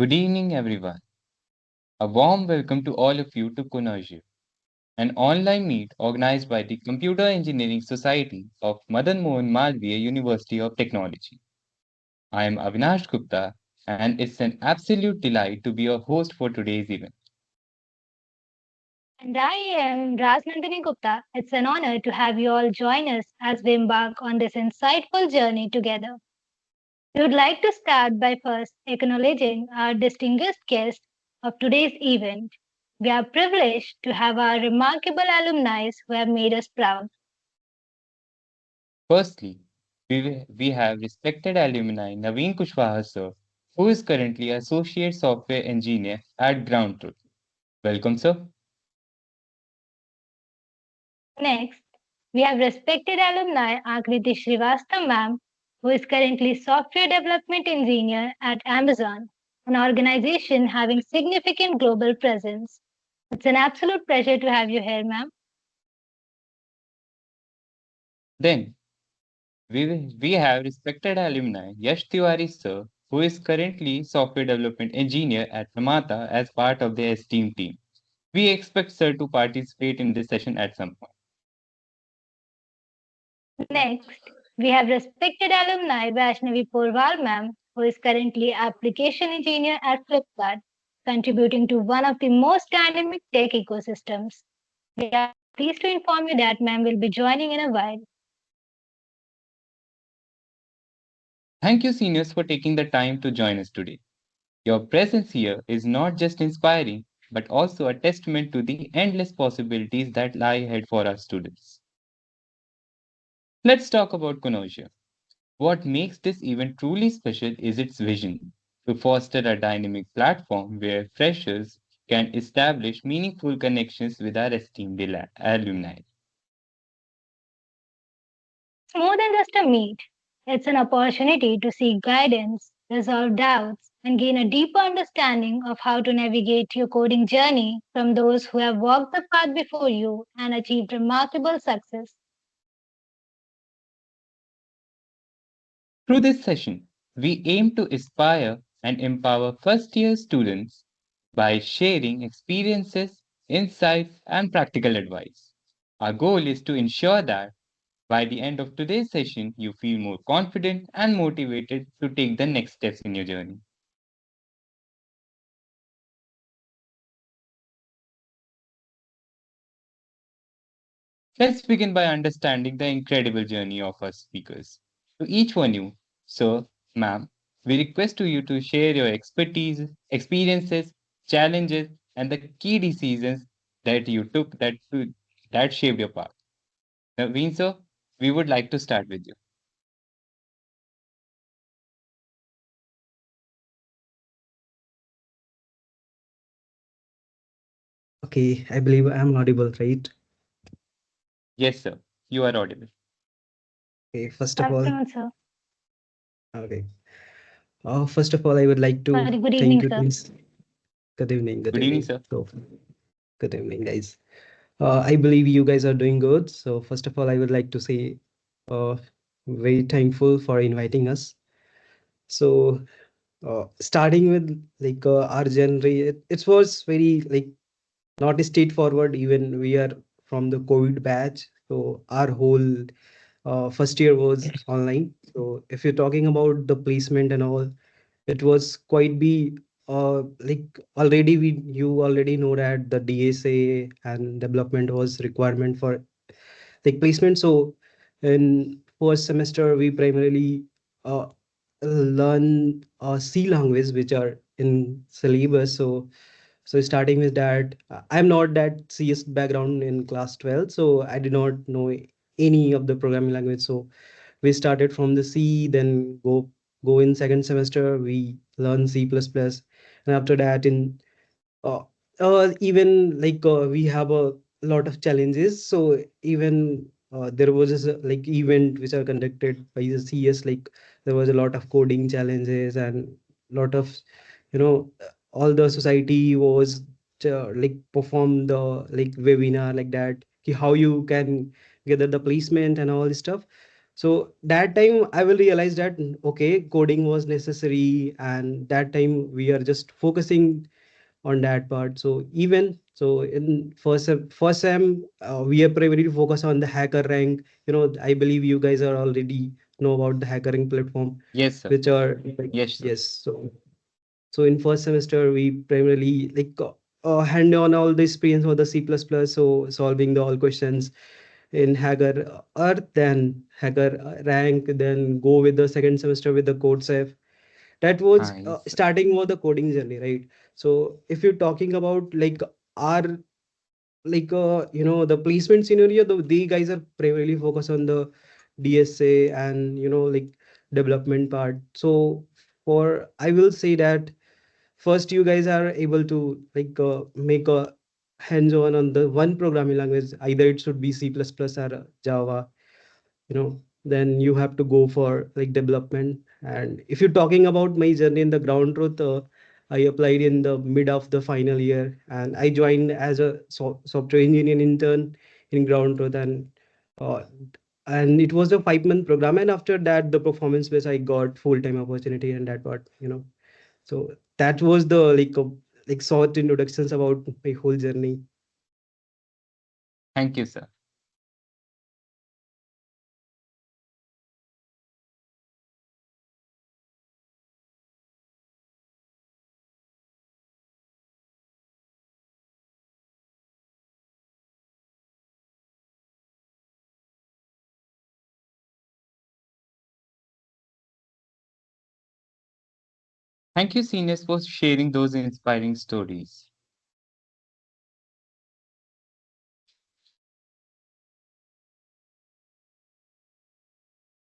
Good evening, everyone. A warm welcome to all of you to Connoisseur, an online meet organized by the Computer Engineering Society of Madan Mohan Malviya University of Technology. I am Avinash Gupta, and it's an absolute delight to be your host for today's event. And I am Nandini Gupta. It's an honor to have you all join us as we embark on this insightful journey together. We would like to start by first acknowledging our distinguished guest of today's event. We are privileged to have our remarkable alumni who have made us proud. Firstly, we have respected alumni Naveen Kushwaha sir, who is currently Associate Software Engineer at Ground Truth. Welcome, sir. Next, we have respected alumni Akriti Srivastava ma'am, who is currently Software Development Engineer at Amazon, an organization having significant global presence. It's an absolute pleasure to have you here, ma'am. Then, we have respected alumni Yash Tiwari sir, who is currently software development engineer at Ramata as part of the esteemed team. We expect sir to participate in this session at some point. Next, we have respected alumni Vaishnavi Porwal ma'am, who is currently Application Engineer at Flipkart, contributing to one of the most dynamic tech ecosystems. We are pleased to inform you that ma'am will be joining in a while. Thank you, seniors, for taking the time to join us today. Your presence here is not just inspiring, but also a testament to the endless possibilities that lie ahead for our students. Let's talk about Connoisseur. What makes this event truly special is its vision to foster a dynamic platform where freshers can establish meaningful connections with our esteemed alumni. It's more than just a meet. It's an opportunity to seek guidance, resolve doubts, and gain a deeper understanding of how to navigate your coding journey from those who have walked the path before you and achieved remarkable success. Through this session, we aim to inspire and empower first year students by sharing experiences, insights, and practical advice. Our goal is to ensure that by the end of today's session, you feel more confident and motivated to take the next steps in your journey. Let's begin by understanding the incredible journey of our speakers. To each one you, sir, ma'am, we request to you to share your expertise, experiences, challenges, and the key decisions that you took that shaped your path. Naveen, sir, we would like to start with you. Okay, I believe I'm audible, right? Yes, sir, you are audible. Okay, Good first of all, afternoon, sir. okay. First of all, I would like to Sorry, good thank evening, you. sir. Good evening, good Good evening, evening. sir. So, good evening, guys. I believe you guys are doing good. So, first of all, I would like to say, uh, very thankful for inviting us. So, starting with our genre, it was very not straightforward. Even we are from the COVID batch, so our whole first year was online. So if you're talking about the placement and all, it was quite be already we you already know that the DSA and development was requirement for placement. So in first semester we primarily uh, learn C language which are in syllabus. So starting with that, I'm not that CS background in class 12, so I did not know any of the programming language. So we started from the C, then go in second semester we learn C++, and after that in uh, even we have a lot of challenges. So even there was this event which are conducted by the CS, like there was a lot of coding challenges and lot of all the society was perform the webinar like that, how you can gather the placement and all this stuff. So that time I will realize that okay, coding was necessary, and that time we are just focusing on that part. So even so in first sem we are primarily focused on the hacker rank. I believe you guys are already know about the hacker rank platform, Yes, sir. which are like, Yes, sir. yes. So in first semester we primarily like hand on all the experience for the C++, so solving the all questions in hacker earth, then hacker rank, then go with the second semester with the code safe. That was Yes, sir. starting of the coding journey, right? So if you're talking about like our the placement scenario, the guys are primarily focused on the DSA and like development part. So for I will say that first you guys are able to like make a hands-on on the one programming language, either it should be C++ or Java. Then you have to go for like development. And if you're talking about my journey in the ground truth, I applied in the mid of the final year, and I joined as a software engineer intern in ground truth. Uh, and it was a 5-month program, and after that the performance base I got full-time opportunity and that part. So that was the like short introductions about my whole journey. Thank you, sir. Thank you, seniors, for sharing those inspiring stories.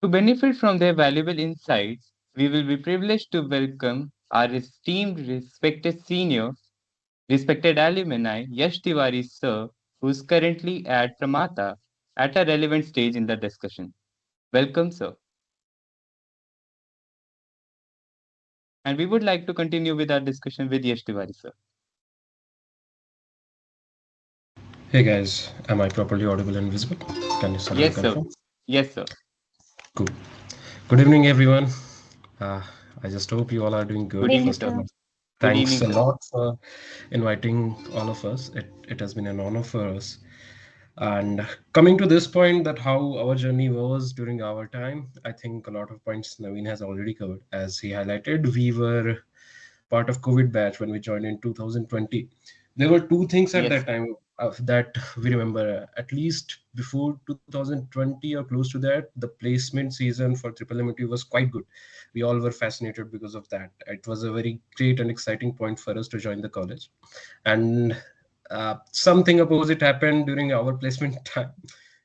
To benefit from their valuable insights, we will be privileged to welcome our esteemed, respected alumni, Yash Tiwari sir, who is currently at Pramata at a relevant stage in the discussion. Welcome, sir. And we would like to continue with our discussion with Yash Tiwari sir. Hey guys, am I properly audible and visible? Can you someone Yes, sir. confirm? Yes, sir. Cool. Good evening, everyone. Uh, I just hope you all are doing Good good. Good evening, evening, First of sir. all, sir. Good thanks evening, a sir. lot for inviting all of us. It has been an honor for us. And coming to this point, that how our journey was during our time, I think a lot of points Naveen has already covered. As he highlighted, we were part of COVID batch when we joined in 2020. There were two things at Yes, that time that we remember. At least before 2020 or close to that, the placement season for Triple MIT was quite good. We all were fascinated because of that. It was a very great and exciting point for us to join the college. And something opposite happened during our placement time.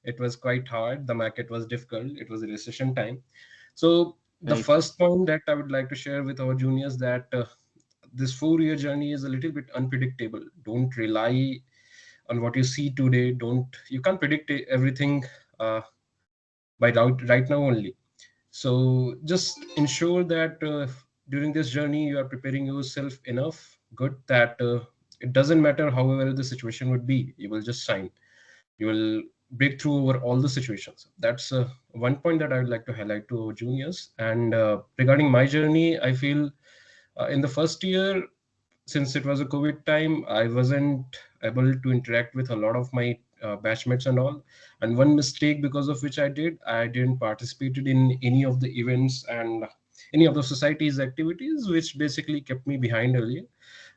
It was quite hard. The market was difficult. It was a recession time. So the right. first point that I would like to share with our juniors that this 4-year journey is a little bit unpredictable. Don't rely on what you see today. Don't You can't predict everything uh, by right now only. So just ensure that during this journey you are preparing yourself enough good that it doesn't matter however the situation would be, you will just shine. You will break through over all the situations. That's one point that I would like to highlight to our juniors. And regarding my journey, I feel in the first year, since it was a COVID time, I wasn't able to interact with a lot of my batchmates and all. And one mistake because of which I didn't participated in any of the events and any of the society's activities, which basically kept me behind earlier.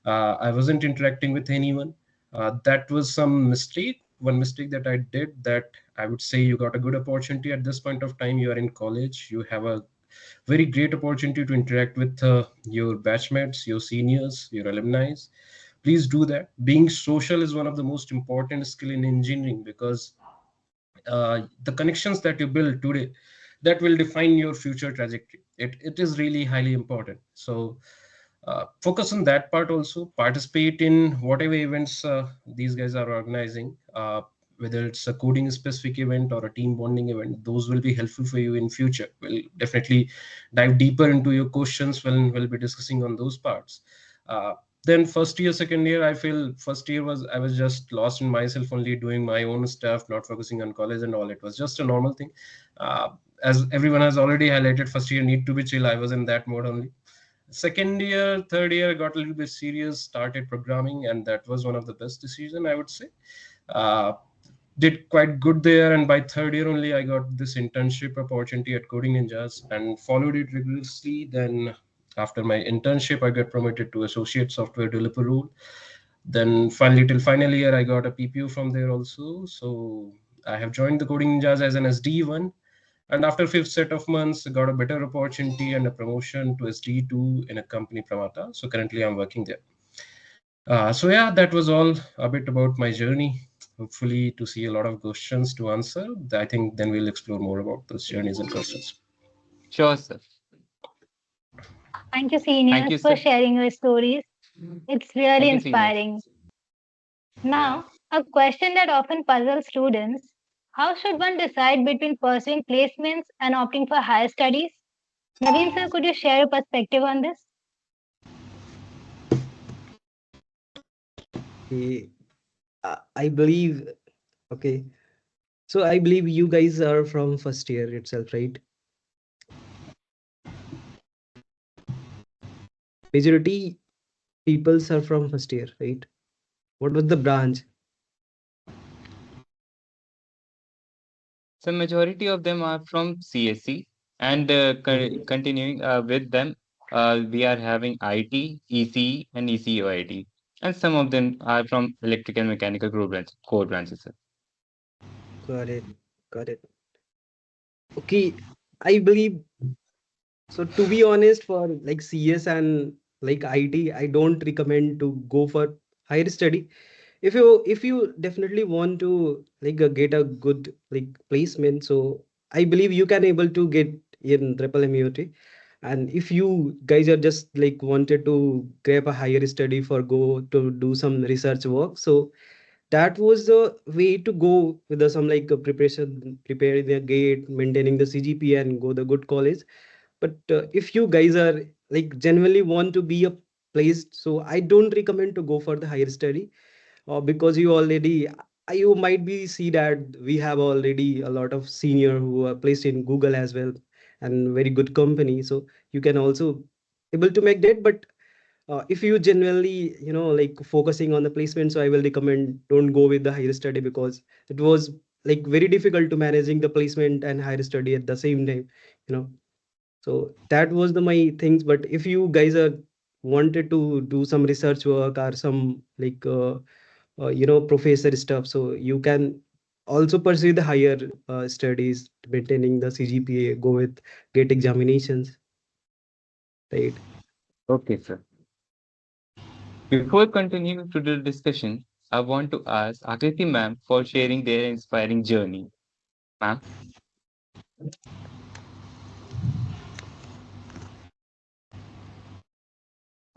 I wasn't interacting with anyone. That was some mistake. One mistake that I did, that I would say you got a good opportunity at this point of time. You are in college. You have a very great opportunity to interact with your batchmates, your seniors, your alumni. Please do that. Being social is one of the most important skill in engineering, because the connections that you build today, that will define your future trajectory. It is really highly important. So focus on that part. Also participate in whatever events these guys are organizing, whether it's a coding specific event or a team bonding event. Those will be helpful for you in future. We'll definitely dive deeper into your questions when we'll be discussing on those parts. uh, then first year, second year, I feel first year was, I was just lost in myself, only doing my own stuff, not focusing on college and all. It was just a normal thing. uh, as everyone has already highlighted, first year need to be chill. I was in that mode only. Second year, third year, got a little bit serious, started programming, and that was one of the best decision, I would say. Uh, did quite good there, and by third year only, I got this internship opportunity at Coding Ninjas and followed it rigorously. Then after my internship, I got promoted to associate software developer role. Then finally, till final year, I got a PPO from there also. So I have joined the Coding Ninjas as an SD1, and after fifth set of months, got a better opportunity and a promotion to SD2 in a company, Pramata. So currently, I'm working there. So yeah, that was all a bit about my journey. Hopefully, to see a lot of questions to answer. I think then we'll explore more about those journeys and questions. Sure, sir. Thank you, Thank seniors, you, for sir. sharing your stories. It's really Thank you, seniors. inspiring. Now, a question that often puzzles students: how should one decide between pursuing placements and opting for higher studies? Naveen sir, could you share your perspective on this? Okay. I believe, okay. So I believe you guys are from first year itself, right? Majority peoples are from first year, right? What was the branch? So majority of them are from CSC, and continuing with them, we are having IT, ECE, and ECOIT, and some of them are from electrical and mechanical core branches, sir. Got it. Got it. Okay. I believe so. To be honest, for like CS and like IT, I don't recommend to go for higher study. If you definitely want to like get a good like placement, so I believe you can able to get in triple MUT. And if you guys are just like wanted to grab a higher study for go to do some research work, so that was the way to go with the some like preparation, preparing the gate, maintaining the CGPA and go the good college. But if you guys are like genuinely want to be a placed, so I don't recommend to go for the higher study, because you already you might be see that we have already a lot of senior who are placed in Google as well, and very good company, so you can also able to make that. But if you genuinely like focusing on the placement, so I will recommend don't go with the higher study, because it was like very difficult to managing the placement and higher study at the same time, you know. So that was the my things. But if you guys are wanted to do some research work or some like professor stuff, so you can also pursue the higher studies, maintaining the CGPA, go with get examinations, right? Okay, sir. Before continuing to the discussion, I want to ask Akriti ma'am for sharing their inspiring journey. Ma'am?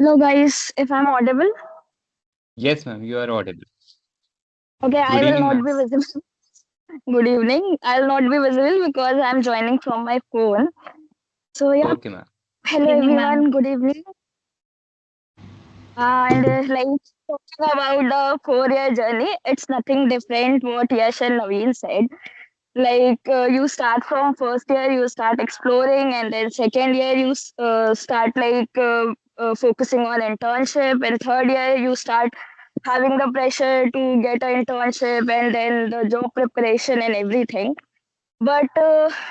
Hello guys, if I'm audible, Yes, ma'am, you are audible. okay, I Good will evening, not ma'am. be visible. Good evening. I'll not be visible because I'm joining from my phone. So yeah, Okay, ma'am. hello Good evening, ma'am. everyone. Good evening. And like talking about the 4 year journey, it's nothing different what Yash and Naveen said. Like you start from first year, you start exploring, and then second year you start like focusing on internship, and third year you start having the pressure to get an internship and then the job preparation and everything. But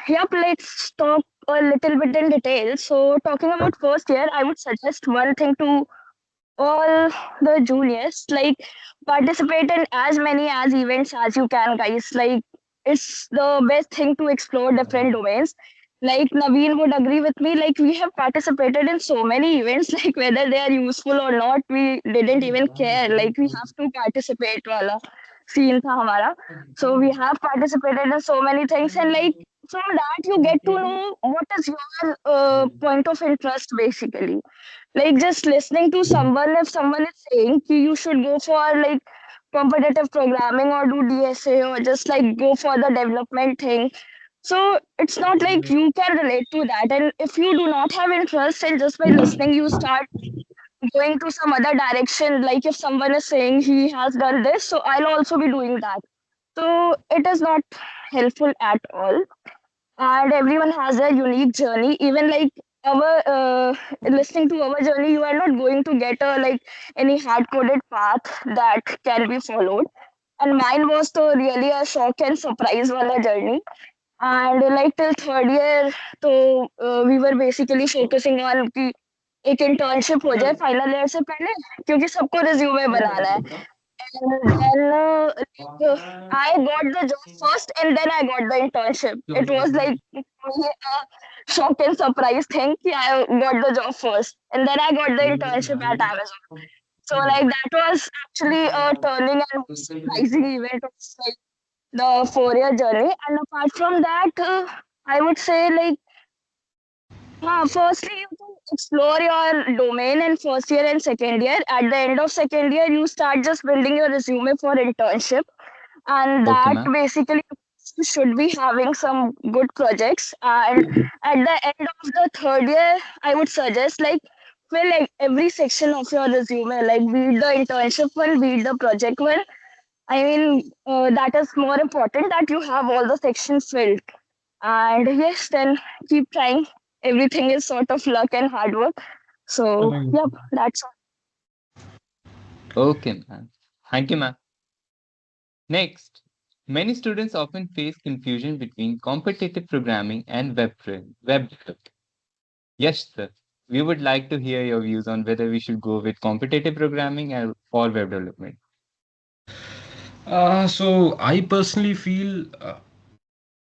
yep, let's talk a little bit in detail. So talking about first year, I would suggest one thing to all the juniors, like participate in as many as events as you can, guys. Like it's the best thing to explore different domains. Like Naveen would agree with me, like we have participated in so many events, like whether they are useful or not, we didn't even care. Like we have to participate wala scene tha hamara. So we have participated in so many things, and like from that you get to know what is your point of interest basically. Like just listening to someone, if someone is saying ki you should go for like competitive programming or do DSA or just like go for the development thing, so it's not like you can relate to that. And if you do not have interest and just by listening you start going to some other direction, like if someone is saying he has done this, so I'll also be doing that, so it is not helpful at all. and everyone has their unique journey. Even like our listening to our journey, you are not going to get a like any hard coded path that can be followed. And mine was to really a shock and surprise wala journey. And like till third year, so we were basically focusing on कि एक internship हो जाए final year से पहले, क्योंकि सबको resume बनाना है. And then I got the job first, and then I got the internship. It was like really a shock and surprise thing. I got the job first, and then I got the internship at Amazon. So like that was actually a turning and surprising event of like the 4 year journey. And apart from that, I would say like firstly, you can explore your domain in first year and second year. At the end of second year, you start just building your resume for internship, and Okay, that ma'am. basically you should be having some good projects. And at the end of the third year, I would suggest like fill like every section of your resume, like be it the internship one, be it the project one. I mean, that is more important that you have all the sections filled. And yes, then keep trying. Everything is sort of luck and hard work. So, yep, that's all. Okay, ma'am. Thank you, ma'am. Next, many students often face confusion between competitive programming and web development. Yes, sir. We would like to hear your views on whether we should go with competitive programming or web development. So I personally feel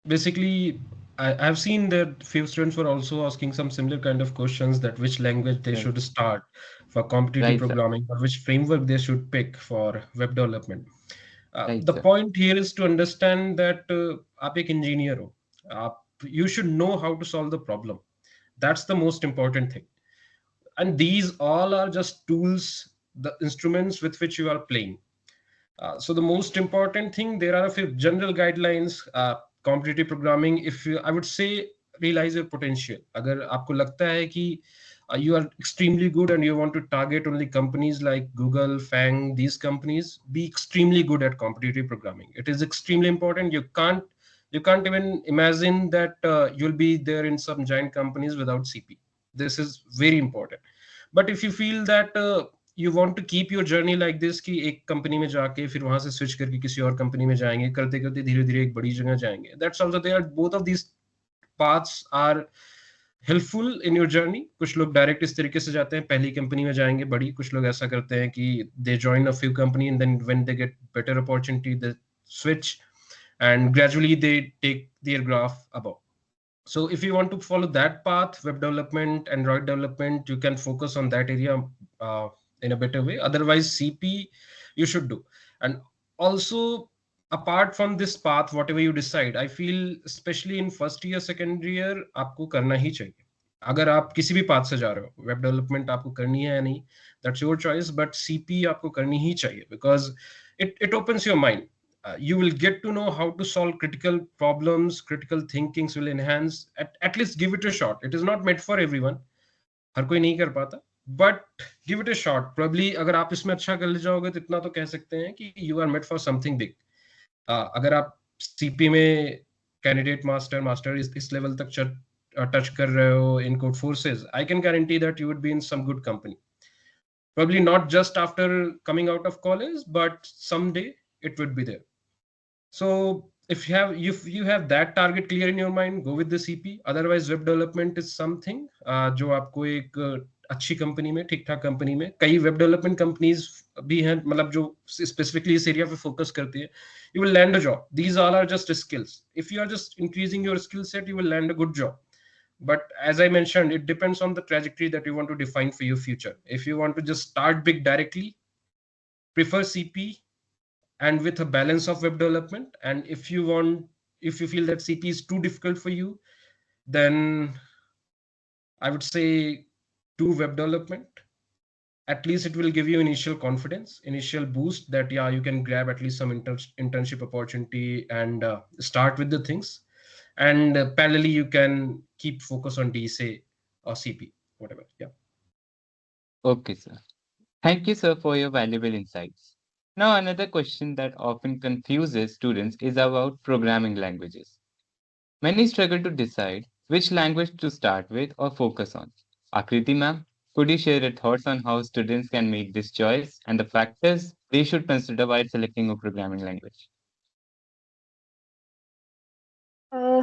basically I've seen that few students were also asking some similar kind of questions that which language they Right, should start for competitive right, sir. programming or which framework they should pick for web development. Right, The sir. point here is to understand that आप एक engineer हो, you should know how to solve the problem. That's the most important thing. And these all are just tools, the instruments with which you are playing. So the most important thing, there are a few general guidelines. Competitive programming, if you, I would say, realize your potential. अगर आपको लगता है कि you are extremely good and you want to target only companies like Google, Fang, these companies, be extremely good at competitive programming. It is extremely important. You can't even imagine that you'll be there in some giant companies without CP. This is very important. But if you feel that you want to keep your journey like this कि एक company में जाके फिर वहां से switch करके किसी और कंपनी में जाएंगे, करते करते धीरे धीरे एक बड़ी जगह जाएंगे, that's also there. Both of these paths are helpful in your journey. कुछ लोग डायरेक्ट इस तरीके से जाते हैं, पहली कंपनी में जाएंगे बड़ी. कुछ लोग ऐसा करते हैं कि they join a few company and then when they get better opportunity they switch and gradually they take their graph above. So if you want to follow that path, web development, Android development, you can focus on that area uh, in a better way. Otherwise CP you should do. And also, apart from this path, whatever you decide, I feel especially in first year second year आपको करना ही चाहिए. अगर आप किसी भी path से जा रहे हो, वेब डेवलपमेंट आपको करनी है या नहीं, that's your choice, but CP आपको करनी ही चाहिए because it opens your mind. You will get to know how to solve critical problems, critical thinkings will enhance. At least give it a shot. It is not meant for everyone. हर कोई नहीं कर पाता, but give it a shot. Probably अगर आप इसमें अच्छा कर ले जाओगे तो इतना तो कह सकते हैं कि you are made for something big. अगर आप सीपी में कैंडिडेट मास्टर मास्टर इस लेवल तक टच कर रहे हो in Codeforces, I can guarantee that you would be in some good company. Probably not just after coming out of college, but someday it would be there. So if you have that target clear in your mind, go with the CP. Otherwise, web development is something जो आपको एक अच्छी company में, ठीक ठाक company में, कई web development companies भी हैं, मतलब जो स्पेसिफिकली इस एरिया पे फोकस करती है. You will land a job. These all are just skills. If you are just increasing your skill set, you will land a good job. But as I mentioned, it depends on the trajectory that you want to define for your future. If you want to just start big directly, prefer CP and with a balance of web development. And if you feel that CP is too difficult for you, then I would say do web development. At least it will give you initial confidence, initial boost that yeah, you can grab at least some internship opportunity and start with the things. And parallelly you can keep focus on DSA or CP, whatever. Yeah. Okay, sir. Thank you, sir, for your valuable insights. Now, another question that often confuses students is about programming languages. Many struggle to decide which language to start with or focus on. Akriti ma'am, could you share your thoughts on how students can make this choice and the factors they should consider while selecting a programming language? Uh,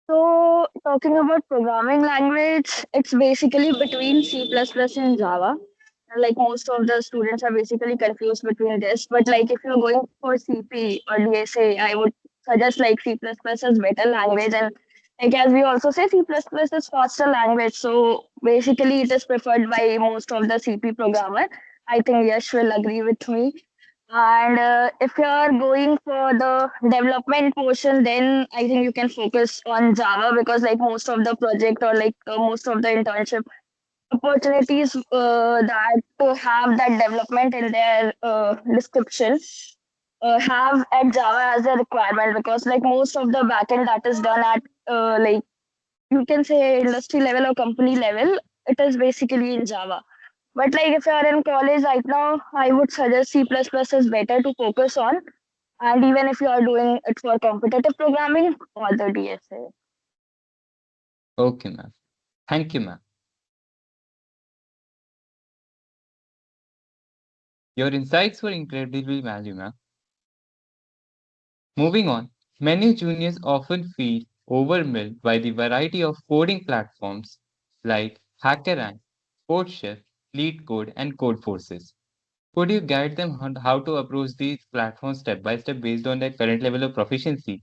so talking about programming language, it's basically between C++ and Java. Like most of the students are basically confused between this. But like if you're going for CP or DSA, I would suggest like C++ is better language. And like as we also say, C++ is faster language. So basically it is preferred by most of the CP programmer. I think Yash will agree with me. And if you're going for the development portion, then I think you can focus on Java because like most of the project or like most of the internship opportunities that have that development in their description have at Java as a requirement because like most of the backend that is done at like you can say industry level or company level, it is basically in Java. But like if you are in college right now, I would suggest C++ is better to focus on. And even if you are doing it for competitive programming or the DSA. Okay, ma'am. Thank you, ma'am. Your insights were incredibly valuable, ma'am. Moving on, many juniors often feel overwhelmed by the variety of coding platforms like HackerRank, CodeChef, LeetCode, and CodeForces. Could you guide them on how to approach these platforms step by step based on their current level of proficiency?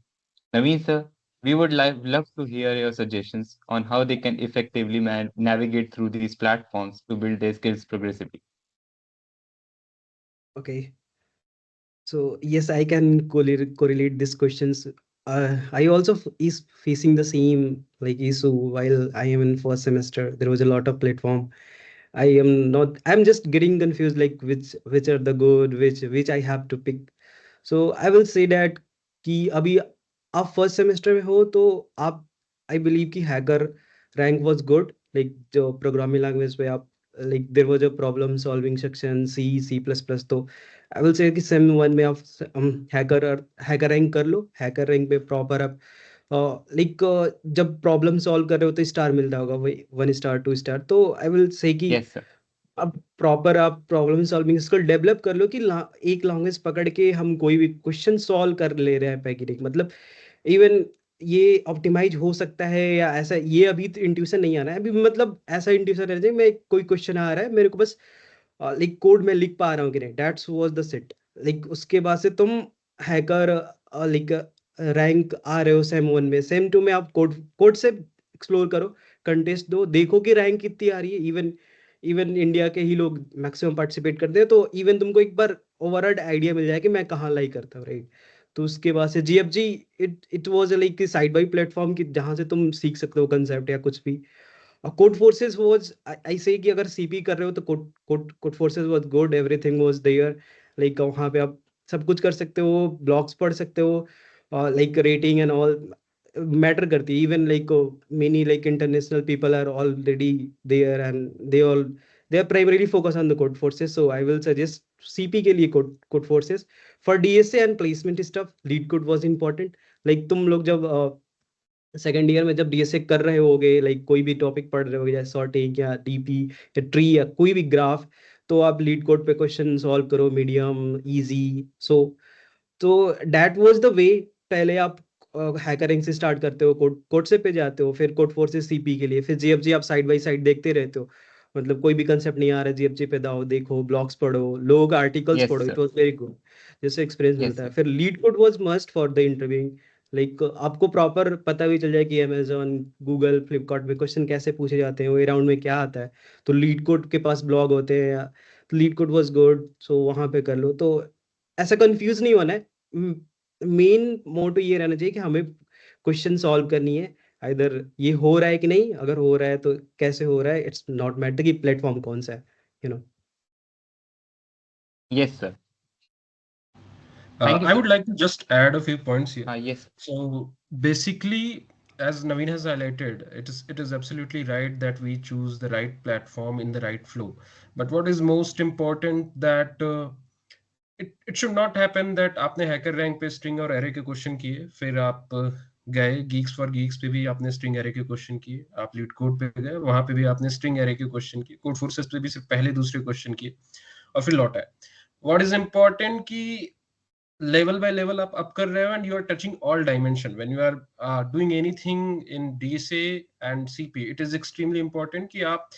Naveen sir, we would love to hear your suggestions on how they can effectively navigate through these platforms to build their skills progressively. Okay. So yes, I can correlate these questions. I also is facing the same like issue while I am in first semester. There was a lot of platform. I am not. I'm just getting confused like which are the good, which I have to pick. So I will say that कि अभी आप first semester में हो तो आप I believe कि HackerRank was good like जो programming language पे आप like there was a problem solving section C plus plus तो आई विल से कि सेम वन में आप हैकर रैंक कर लो हैकर रैंक पे प्रॉपर आप लाइक जब प्रॉब्लम सॉल्व कर रहे हो तो स्टार मिलता होगा वही 1 स्टार 2 स्टार तो आई विल से कि Yes, sir. अब प्रॉपर आप प्रॉब्लम सॉल्विंग स्किल डेवलप कर लो कि एक लैंग्वेज पकड़ के हम कोई भी क्वेश्चन सॉल्व कर ले रहे हैं पैकेटिंग मतलब इवन ये ऑप्टिमाइज हो सकता है या ऐसा ये अभी तो इंट्यूशन नहीं आ रहा है अभी मतलब ऐसा इंट्यूशन रह जाए मैं कोई क्वेश्चन आ रहा है मेरे को बस लाइक कोड में लिख पा रहा हूँ कि नहीं that's was the set like उसके बाद से तुम हैकर लाइक रैंक आ रहे हो सेम वन में सेम टू में आप कोड कोड से एक्सप्लोर करो कंटेस्ट दो देखो कि रैंक कितनी आ रही है इवन इवन इंडिया के ही लोग मैक्सिमम पार्टिसिपेट करते हैं तो इवन तुमको एक बार ओवरऑल आइडिया मिल जाए कि मैं कहाँ लाइक करता हूँ राइट तो उसके बाद से GFG it was like side by platform की जहाँ से तुम सीख सकते हो कंसेप्ट या कुछ भी कोड फोर्सेस वाज आई से कि अगर सीपी कर रहे हो तो code code Codeforces was good everything was there like वहाँ पे आप सब कुछ कर सकते हो ब्लॉग्स पढ़ सकते हो like rating and all matter करती है even like many like international people are already there and they are primarily focus on the Codeforces so I will suggest CP के लिए Codeforces for DSA and placement stuff LeetCode was important like तुम लोग जब second year में जब DSA कर रहे होगे लाइक कोई भी टॉपिक पढ़ रहे होगे जैसे सॉर्टिंग या डीपी या ट्री या कोई भी ग्राफ तो आप लीड कोड पे क्वेश्चन सॉल्व करो मीडियम इजी सो तो दैट वाज द वे पहले आप हैकरिंग से स्टार्ट करते हो कोड कोड से पे जाते हो फिर कोड फोर से सीपी के लिए फिर जीएफजी आप साइड बाय साइड देखते रहते हो मतलब कोई भी कंसेप्ट नहीं आ रहा है जीएफजी पे दाओ देखो ब्लॉग्स पढ़ो लोग आर्टिकल्स Yes, पढ़ो it sir. Was very good जैसे एक्सपीरियंस Yes, मिलता है sir. फिर leet code was must for the interview like आपको प्रॉपर पता भी चल जाए कि अमेजोन गूगल फ्लिपकार्ट में क्वेश्चन कैसे पूछे जाते हैं वे राउंड में क्या आता है तो लीड कोड के पास ब्लॉग होते हैं तो leet code was good so वहाँ पे कर लो तो ऐसा कंफ्यूज नहीं होना है मेन मोटो ये रहना चाहिए कि हमें क्वेश्चन सॉल्व करनी है इधर ये हो रहा है कि नहीं अगर हो रहा है तो कैसे हो रहा है इट्स नॉट मैटर कि प्लेटफॉर्म कौन सा है you know Yes, sir. Thank you, I sir. would like to just add a few points here. Yes. So basically, as Naveen has highlighted, it is absolutely right that we choose the right platform in the right flow. But what is most important that it should not happen that आपने hacker rank पे string और array के question किए फिर आप गए, Geeks for Geeks पे भी आपने स्ट्रिंग एरे के क्वेश्चन किए, आप लीड कोड पे गए, वहां पे भी आपने स्ट्रिंग एरे के क्वेश्चन किए, कोड फोर्सेस पे भी सिर्फ पहले दूसरे क्वेश्चन किए और फिर लौटा है। व्हाट इज इम्पोर्टेंट कि level by level आप up कर रहे हो and you are touching all dimension when you are doing anything in DSA and CP, it is extremely important कि आप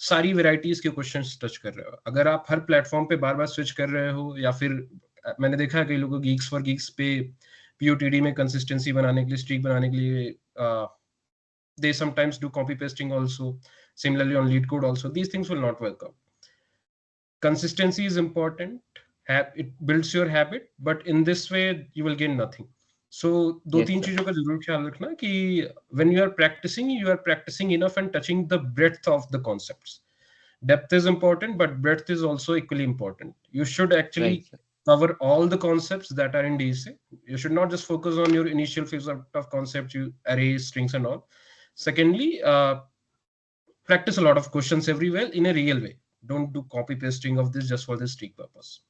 सारी varieties के questions touch कर रहे हो। अगर आप हर platform पे बार बार switch कर रहे हो या फिर मैंने देखा है कई लोगों geeks for geeks पे POTD में consistency बनाने के लिए, streak बनाने के लिए they sometimes do copy pasting also, similarly on lead code also, these things will not work out. Consistency is important, it builds your habit, but in this way you will gain nothing. So दो Yes, तीन sir. चीजों का जरूर ख्याल रखना कि when you are practicing enough and touching the breadth of the concepts. Depth is important, but breadth is also equally important. You should actually Right, sir. cover all the concepts that are in DSA. You should not just focus on your initial phase of concepts, you arrays, strings and all. Secondly, practice a lot of questions everywhere in a real way. Don't do copy pasting of this just for the streak purpose.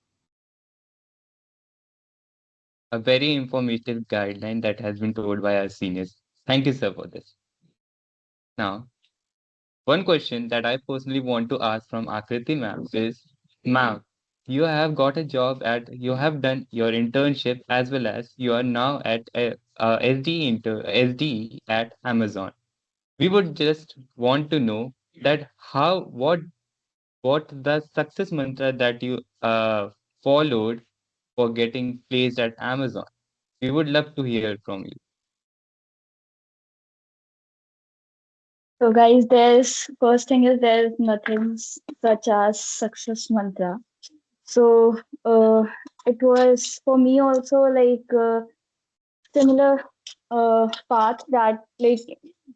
A very informative guideline that has been told by our seniors. Thank you, sir, for this. Now, one question that I personally want to ask from Akriti ma'am is, ma'am, you have got a job you have done your internship as well as you are now at SDE at Amazon. We would just want to know that what the success mantra that you followed for getting placed at Amazon. We would love to hear from you. So guys, there's first thing is there's nothing such as success mantra. So it was for me also like similar path that like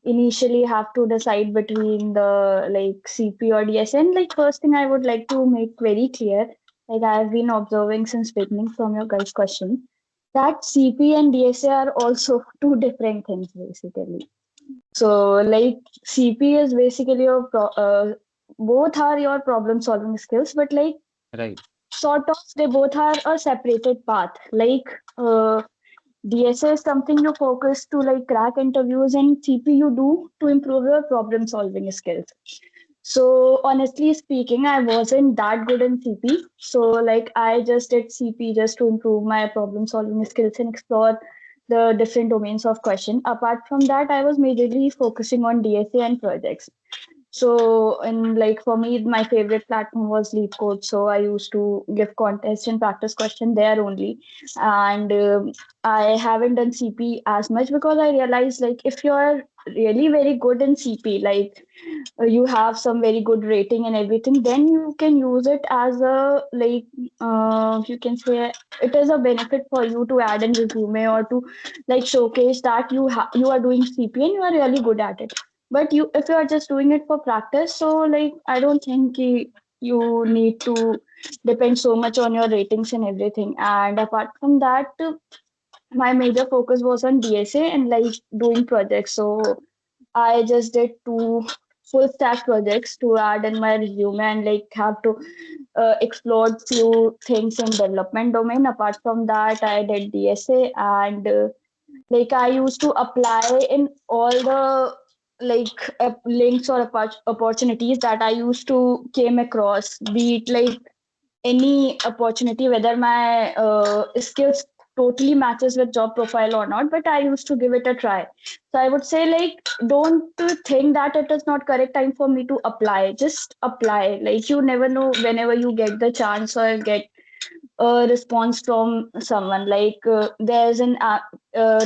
initially have to decide between the like CP or DS. And like first thing I would like to make very clear, like I've been observing since beginning from your guys' question, that CP and DSA are also two different things basically. So like CP is basically your both are your problem solving skills, but like Right, sort of they both are a separated path. Like DSA is something you focus to like crack interviews, and CP you do to improve your problem solving skills. So honestly speaking, I wasn't that good in CP. So like I just did CP just to improve my problem solving skills and explore the different domains of question. Apart from that, I was majorly focusing on DSA and projects. So, and like for me, my favorite platform was Leap Code. So I used to give contest and practice question there only. And I haven't done CP as much because I realized like if you're really very good in CP, like you have some very good rating and everything, then you can use it as a like you can say it is a benefit for you to add in resume or to like showcase that you are doing CP and you are really good at it. But you if you are just doing it for practice, so like I don't think you need to depend so much on your ratings and everything. And apart from that, my major focus was on DSA and like doing projects. So I just did two full stack projects to add in my resume and like have to explore few things in development domain. Apart from that, I did DSA and like I used to apply in all the like links or opportunities that I used to came across, be it like any opportunity, whether my skills totally matches with job profile or not, but I used to give it a try. So I would say like don't think that it is not correct time for me to apply, just apply. Like you never know whenever you get the chance or get a response from someone. Like there's an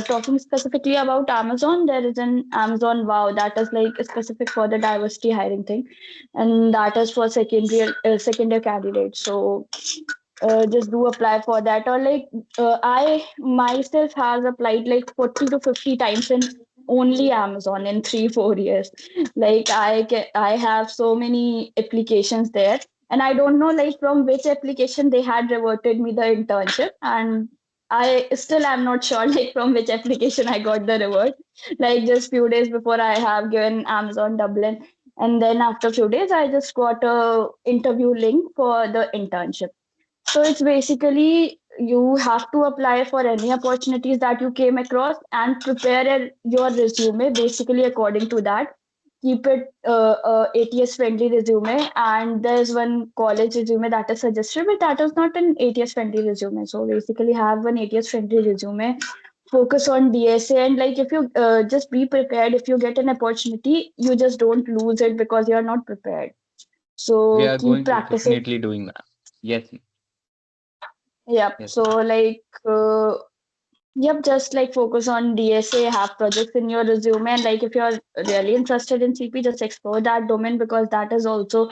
talking specifically about Amazon, there is an Amazon Wow that is like specific for the diversity hiring thing, and that is for second year candidates. So just do apply for that. Or like I myself has applied like 40 to 50 times in only Amazon in 3 4 years. Like I have so many applications there, and I don't know like from which application they had reverted me the internship, and I still am not sure like from which application I got the reward. Like just few days before I have given Amazon Dublin, and then after few days I just got a interview link for the internship. So it's basically you have to apply for any opportunities that you came across and prepare your resume basically according to that. Keep it ATS friendly resume, and there's one college resume that is suggested, but that is not an ATS friendly resume. So basically, have an ATS friendly resume. Focus on DSA, and like if you just be prepared. If you get an opportunity, you just don't lose it because you are not prepared. We So are keep going to practicing. definitely doing that. Yes, Yep. yes. So like yep, just like focus on DSA, have projects in your resume, and like if you're really interested in CP, just explore that domain because that is also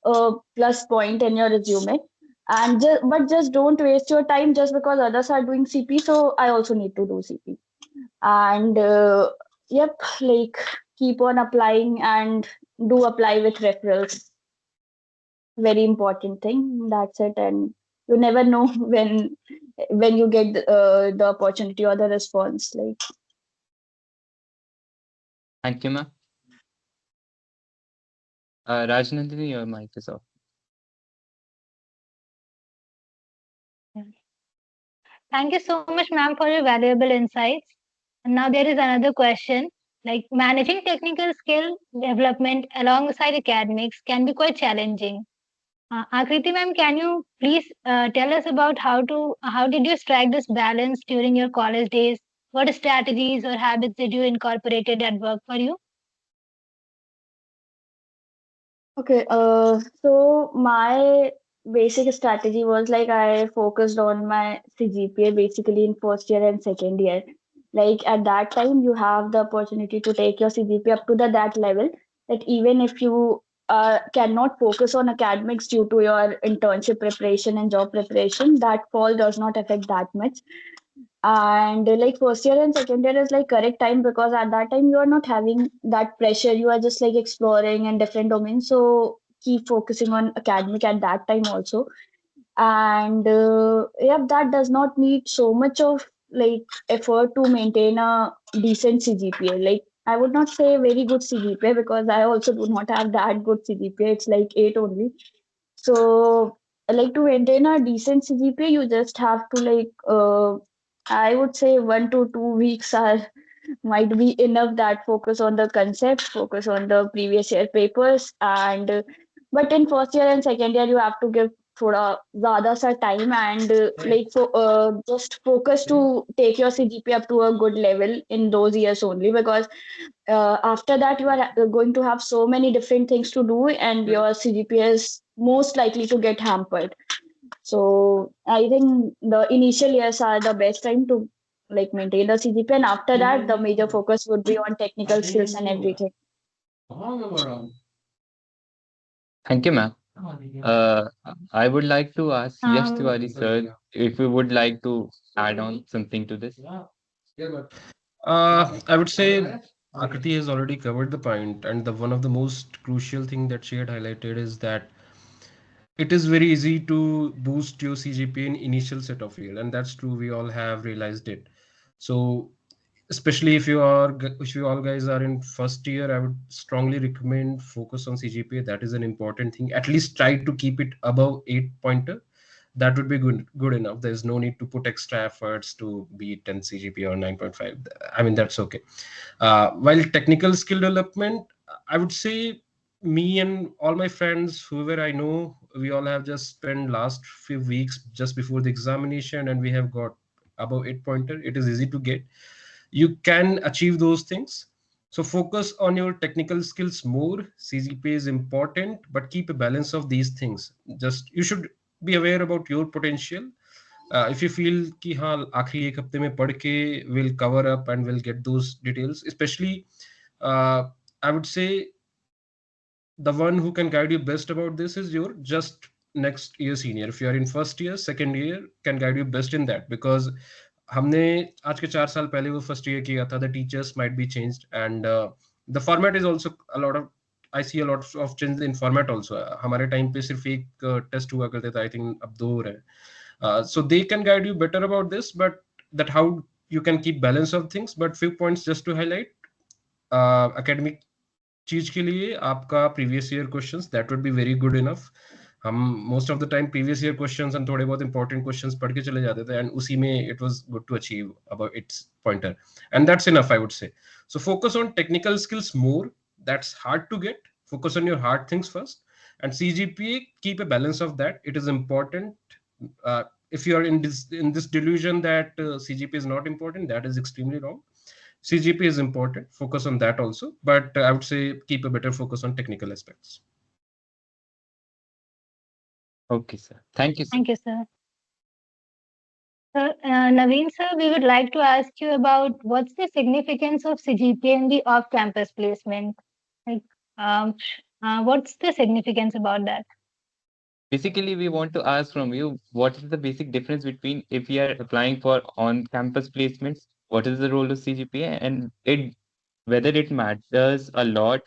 a plus point in your resume. And just don't waste your time just because others are doing CP. So I also need to do CP. And yep, like keep on applying and do apply with referrals. Very important thing. That's it. And you never know when you get the opportunity or the response. Like Thank you, ma'am. Rajnandini, your mic is off. Thank you so much, ma'am, for your valuable insights. And now there is another question. Like managing technical skill development alongside academics can be quite challenging. Akriti ma'am, can you please tell us about how did you strike this balance during your college days? What strategies or habits did you incorporated that work for you? okay, so my basic strategy was like I focused on my CGPA basically in first year and second year. Like at that time, you have the opportunity to take your CGPA up to that level that even if you cannot focus on academics due to your internship preparation and job preparation, that fall does not affect that much. And like first year and second year is like correct time because at that time you are not having that pressure, you are just like exploring in different domains, so keep focusing on academic at that time also. And yeah, that does not need so much of like effort to maintain a decent CGPA. Like I would not say very good CGPA because I also do not have that good CGPA, it's like 8 only. So, like to maintain a decent CGPA, you just have to like I would say 1 to 2 weeks are might be enough that focus on the concept, focus on the previous year papers, and but in first year and second year you have to give thoda zyada sa time and like for just focus to take your CGPA up to a good level in those years only because after that you are going to have so many different things to do and your CGPA is most likely to get hampered. So I think the initial years are the best time to like maintain the CGPA, and after that the major focus would be on technical skills and everything. Thank you, ma'am. Uh, I would like to ask Yash Um, Tiwari, sir, if you would like to add on something to this. I would say Akriti has already covered the point, and the one of the most crucial thing that she had highlighted is that it is very easy to boost your CGPA in initial set of year, and that's true. We all have realized it. So, especially if you all guys are in first year, I would strongly recommend focus on CGPA. That is an important thing. At least try to keep it above 8 pointer. That would be good enough. There's no need to put extra efforts to be 10 CGPA or 9.5. I mean, that's okay. While technical skill development, I would say me and all my friends, whoever I know, we all have just spent last few weeks just before the examination, and we have got above 8 pointer. It is easy to get. You can achieve those things. So focus on your technical skills more. CGPA is important, but keep a balance of these things. Just you should be aware about your potential. If you feel कि हाँ आखिरी एक हफ्ते में पढ़ के will cover up and will get those details, especially I would say the one who can guide you best about this is your just next year senior. If you are in first year, second year can guide you best in that because हमने आज के 4 साल पहले वो first year किया था. The teachers might be changed and the format is also a lot of I see a lot of change in format also. हमारे time पे सिर्फ एक टेस्ट हुआ करते थे. I think अब 2 हो रहे हैं. So they can guide you better about this, but that how you can keep balance of things. But few points just to highlight. Academic चीज के लिए आपका previous year questions that would be very good enough. हम most of the time previous year questions and थोड़े बहुत important questions पढ़ के चले जाते थे, एंड उसी में it was good to achieve about its pointer, and that's enough I would say. So focus on technical skills more. That's hard to get. Focus on your hard things first. And CGPA, keep a balance of that. It is important. Uh, if you are in this delusion that CGPA is not important, that is extremely wrong. CGPA is important. Focus on that also. But I would say keep a better focus on technical aspects. Okay, sir. Thank you, sir. Thank you, sir. So, Naveen, sir, we would like to ask you about what's the significance of CGPA in the off-campus placement? Like, what's the significance about that? Basically, we want to ask from you what is the basic difference between if we are applying for on-campus placements, what is the role of CGPA, and whether it matters a lot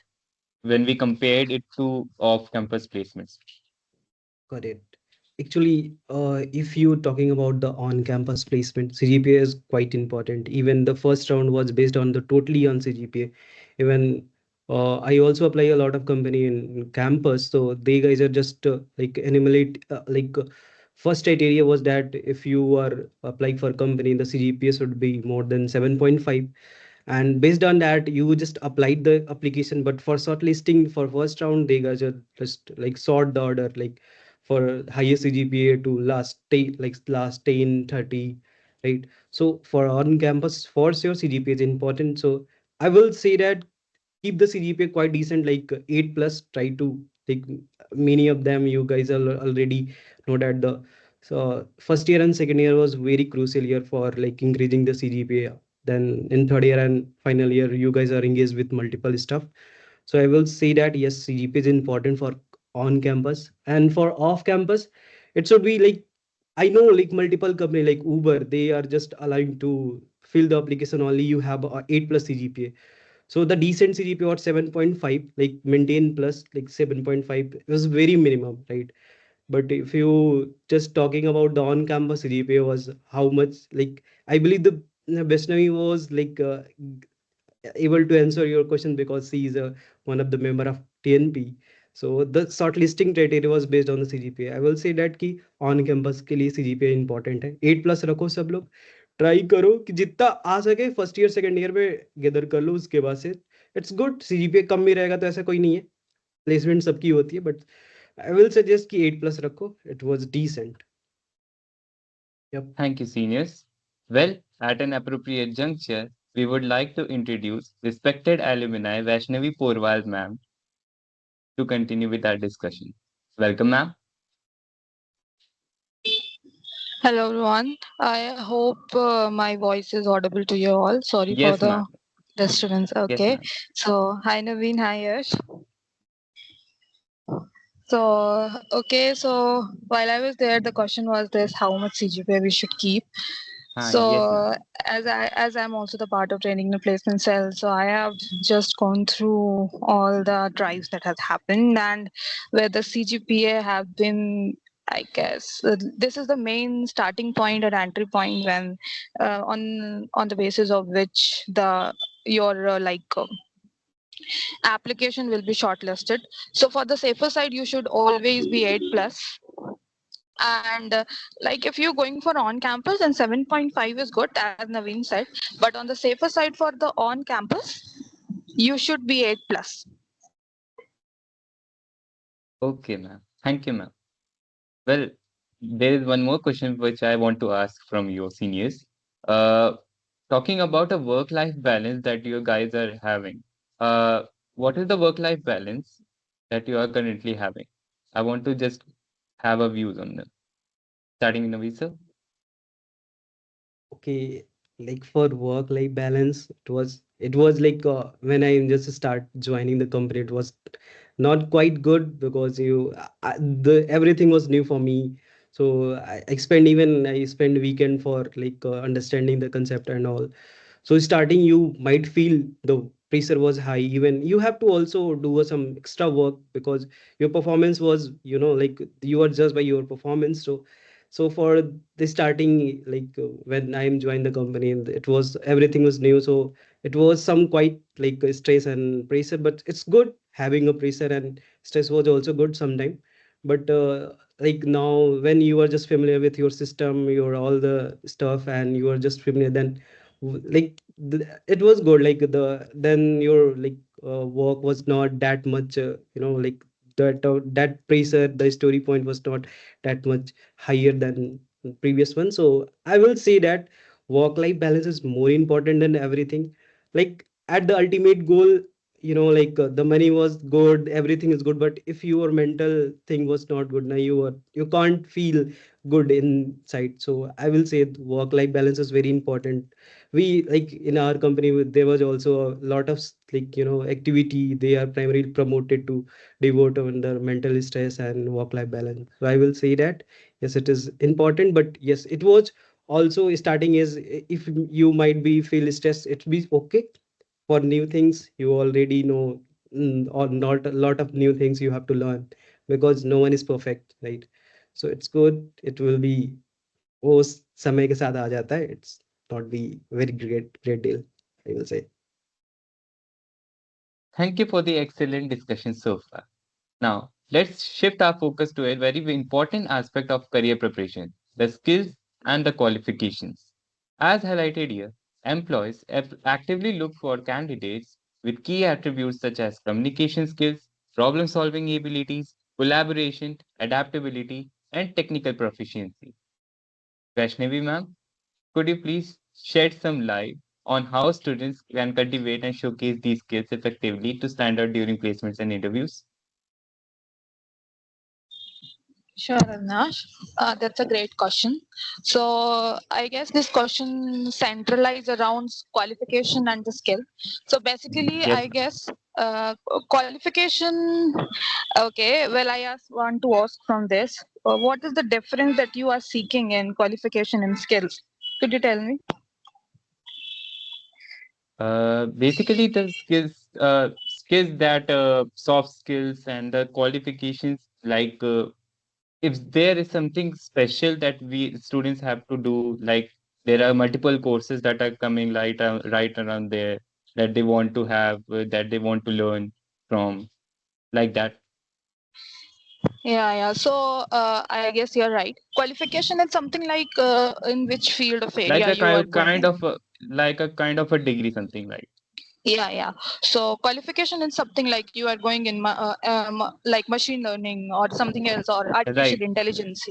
when we compared it to off-campus placements. Correct. Actually, if you're talking about the on-campus placement, CGPA is quite important. Even the first round was based on the totally on CGPA. Even I also apply a lot of company in campus, so they guys are just like enumerate first criteria was that if you are applying for company, the CGPA should be more than 7.5, and based on that you just applied the application. But for shortlisting for first round, they guys are just like sort the order, like for highest CGPA to last 10 30, right? So for on campus, for sure CGPA is important. So I will say that keep the CGPA quite decent, like 8 plus. Try to take many of them. You guys are already know that the so first year and second year was very crucial year for like increasing the CGPA. Then in third year and final year, you guys are engaged with multiple stuff. So I will say that yes, CGPA is important for on campus, and for off campus, it should be like I know like multiple company like Uber, they are just allowing to fill the application only you have a 8 plus CGPA. So the decent CGPA was 7.5, like maintain plus like 7.5. It was very minimum, right? But if you just talking about the on-campus CGPA was how much, like I believe the Vaishnavi was like able to answer your question because she is one of the member of TNP. So the shortlisting criteria was based on the CGPA. I will say that कि on campus के लिए CGPA important है. 8 plus रखो सब लोग. Try करो कि जितना आ सके फर्स्ट ईयर सेकंड ईयर में गैदर कर लो. उसके बाद से इट्स गुड. CGPA कम भी रहेगा तो ऐसा कोई नहीं है. प्लेसमेंट सबकी होती है, बट आई विल सजेस्ट कि 8 प्लस रखो. It was decent. Yep. Thank you, seniors. Well, at an appropriate juncture, we would like to introduce respected alumni Vaishnavi Porwal ma'am to continue with our discussion. Welcome, ma'am. Hello everyone. I hope my voice is audible to you all. Sorry for Yes, the ma'am. disturbance. Yes, Okay. ma'am. So hi Naveen, hi Yash. So okay, so while I was there, the question was this: how much CGPA we should keep? Yes, ma'am. So as I'm also the part of training the placement cell, so I have just gone through all the drives that has happened and where the CGPA have been. I guess this is the main starting point or entry point when on the basis of which the your application will be shortlisted. So for the safer side, you should always be 8 plus. And like if you're going for on campus, then 7.5 is good, as Naveen said. But on the safer side for the on campus, you should be 8 plus. Okay, ma'am. Thank you, ma'am. Well, there is one more question which I want to ask from your seniors. Uh, Talking about a work-life balance that you guys are having, uh, what is the work-life balance that you are currently having? I want to just have a views on them. Starting in Navisa. Okay, like for work life balance, it was like when I just start joining the company, it was not quite good because the everything was new for me. So I spend weekend for like understanding the concept and all. So starting you might feel the pressure was high. Even you have to also do some extra work because your performance was, like you are judged by your performance. So for the starting, like when I am joined the company, it was everything was new. So it was some quite like stress and pressure, but it's good having a pressure, and stress was also good sometime. but like now when you are just familiar with your system, your all the stuff, and you are just familiar, then like it was good. Like then your like work was not that much, like that pressure, the story point was not that much higher than the previous one. So I will say that work life balance is more important than everything. Like at the ultimate goal, like the money was good, everything is good, but if your mental thing was not good, now you can't feel good inside. So I will say work life balance is very important. We like in our company, there was also a lot of like activity they are primarily promoted to devote on the mental stress and work life balance. So I will say that yes, it is important, but yes, it was also starting is, if you might be feel stressed, it be okay. For new things you already know, or not a lot of new things you have to learn, because no one is perfect, right? So it's good, it will be वो समय के साथ आ जाता है. It's not be very great deal, I will say. Thank you for the excellent discussion so far. Now, let's shift our focus to a very important aspect of career preparation, the skills and the qualifications. As highlighted here, employees actively look for candidates with key attributes such as communication skills, problem solving abilities, collaboration, adaptability, and technical proficiency. Vaishnavi ma'am, could you please shed some light on how students can cultivate and showcase these skills effectively to stand out during placements and interviews? Sure, Avinash. That's a great question. So I guess this question centralizes around qualification and the skill. So basically, Yes, I ma'am. guess qualification. Okay. Well, want to ask from this. What is the difference that you are seeking in qualification and skills? Could you tell me? Basically, the skills that soft skills and the qualifications, like if there is something special that we students have to do, like there are multiple courses that are coming right around there that they want to have, that they want to learn from, like that. Yeah, yeah. So I guess you're right. Qualification is something like in which field of Like area a you are kind going. of a degree, something like. Yeah, yeah. So qualification is something like you are going in like machine learning or something else, or artificial Right. intelligence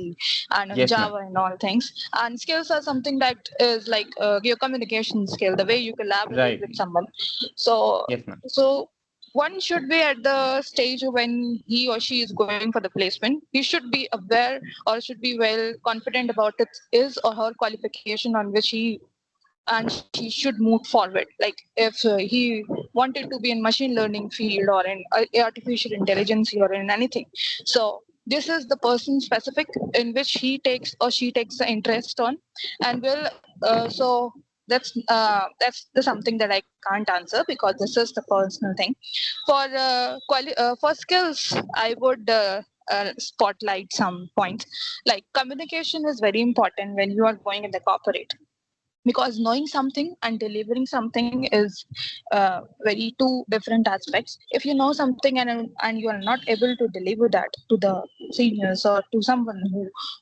and Yes, ma'am. Java and all things. And skills are something that is like your communication skill, the way you collaborate Right. with someone. So, Yes, ma'am. so one should be at the stage when he or she is going for the placement. He should be aware or should be well confident about it, his or her qualification on which he and she should move forward. Like if he wanted to be in machine learning field or in artificial intelligence or in anything, so this is the person specific in which he takes or she takes the interest on, and will so that's the something that I can't answer because this is the personal thing. For skills, I would spotlight some points. Like communication is very important when you are going in the corporate, because knowing something and delivering something is very two different aspects. If you know something and you are not able to deliver that to the seniors or to someone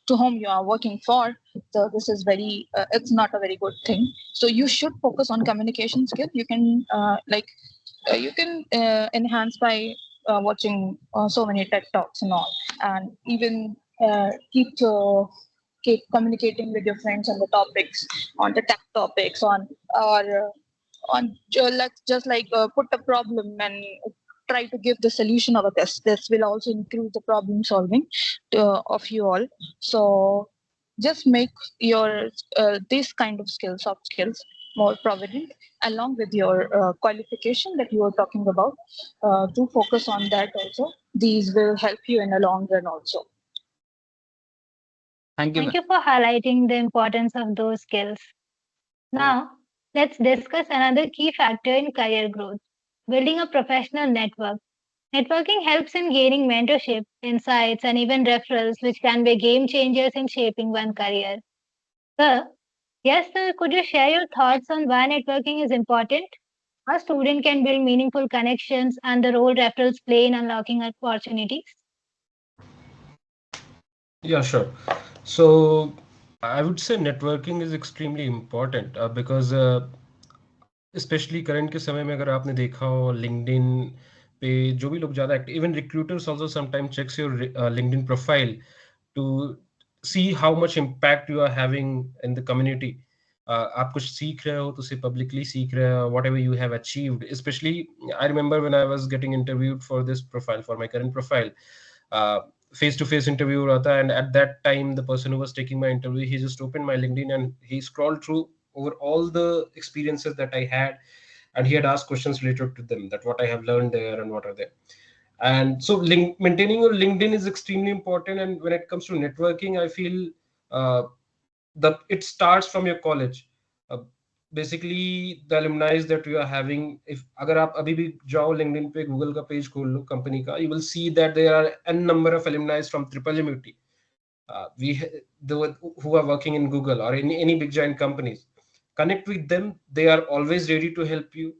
to whom you are working for, so this is very it's not a very good thing. So you should focus on communication skill. You can enhance by watching so many TED talks and all, and even keep communicating with your friends on the topics, on the tech topics, on or let's just like put a problem and try to give the solution of this. This will also improve the problem solving of you all. So just make your this kind of skills, soft skills, more prominent along with your qualification that you are talking about. To focus on that also. These will help you in the long run also. Thank you, Thank ma'am. you for highlighting the importance of those skills. Now, let's discuss another key factor in career growth, building a professional network. Networking helps in gaining mentorship, insights, and even referrals, which can be game changers in shaping one career. Sir, yes, sir, could you share your thoughts on why networking is important? A student can build meaningful connections and the role referrals play in unlocking opportunities. Yeah, sure. So I would say networking is extremely important because specially current के समय में अगर आपने देखा हो LinkedIn पे जो भी लोग ज़्यादा active, even recruiters also sometime checks your LinkedIn profile to see how much impact you are having in the community. आप कुछ सीख रहे हो तो उसे पब्लिकली सीख रहे हो, what ever you have achieved. Specially I remember when I was getting interviewed for this profile, for my current profile, face to face interview ho raha tha, and at that time the person who was taking my interview, he just opened my LinkedIn and he scrolled through over all the experiences that I had, and he had asked questions related to them, that what I have learned there and what are they. And so maintaining your LinkedIn is extremely important. And when it comes to networking, I feel uh, that it starts from your college. uh, Basically the alumni that you are having, if agar aap abhi bhi jao LinkedIn pe, Google ka page khol lo company ka, you will see that there are n number of alumni from triple MUT, the who are working in Google or any big giant companies. Connect with them, they are always ready to help you.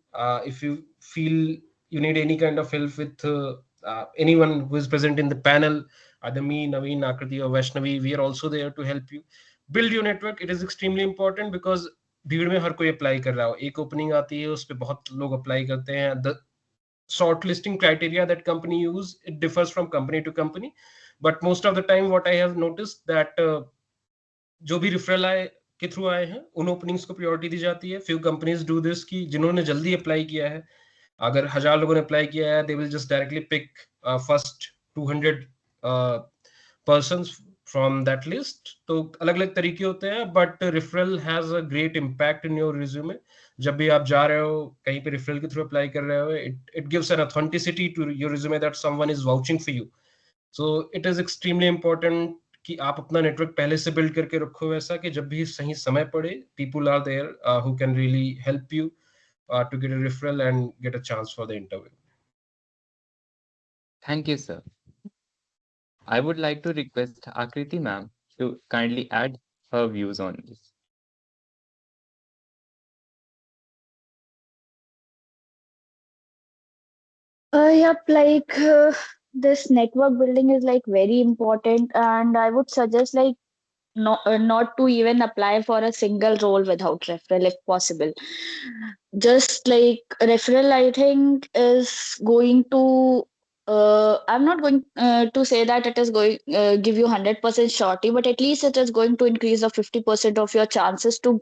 If you feel you need any kind of help with anyone who is present in the panel, either me, Naveen, Akriti or Vaishnavi, we are also there to help you build your network. It is extremely important because भीड़ में हर कोई apply कर रहा हो, एक opening आती है उस पर बहुत लोग अप्लाई करते हैं। The shortlisting criteria that company use, it differs from company to company, but most of the time what I have noticed that जो भी रेफरल आए के थ्रू आए हैं उन ओपनिंग्स को प्रायोरिटी दी जाती है। फ्यू कंपनीज डू दिस कि जिन्होंने जल्दी अप्लाई किया है, अगर 1000 लोगों ने अप्लाई किया है, they will just directly pick first 200 persons from that list. तो अलग अलग तरीके होते हैं, but referral has a great impact in your resume. जब भी आप जा रहे हो कहीं पे रेफरल के थ्रू अप्लाई कर रहे हो, it gives an authenticity to your resume that someone is vouching for you. So it is extremely important कि आप अपना नेटवर्क पहले से बिल्ड करके रखो वैसा कि जब भी सही समय पड़े, people are there who can really help you to get a referral and get a chance for the interview. Thank you, sir. I would like to request Akriti ma'am to kindly add her views on this. Yep, like this network building is like very important, and I would suggest like not to even apply for a single role without referral if possible. Just like referral, I think is going to. I'm not going to say that it is going give you 100% surety, but at least it is going to increase the 50% of your chances to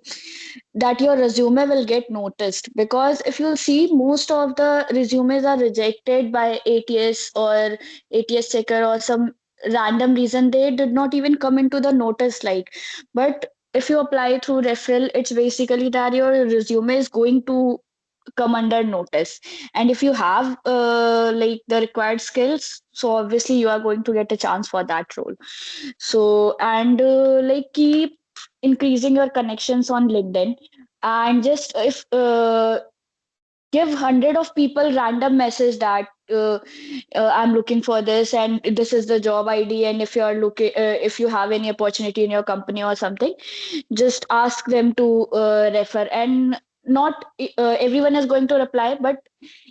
that your resume will get noticed. Because if you see, most of the resumes are rejected by ATS or ATS checker or some random reason. They did not even come into the notice, like. But if you apply through referral, it's basically that your resume is going to come under notice. And if you have like the required skills, so obviously you are going to get a chance for that role. So, and like keep increasing your connections on LinkedIn. And just if give 100 of people random message that I'm looking for this and this is the job ID, and if you are looking if you have any opportunity in your company or something, just ask them to refer. And not everyone is going to reply, but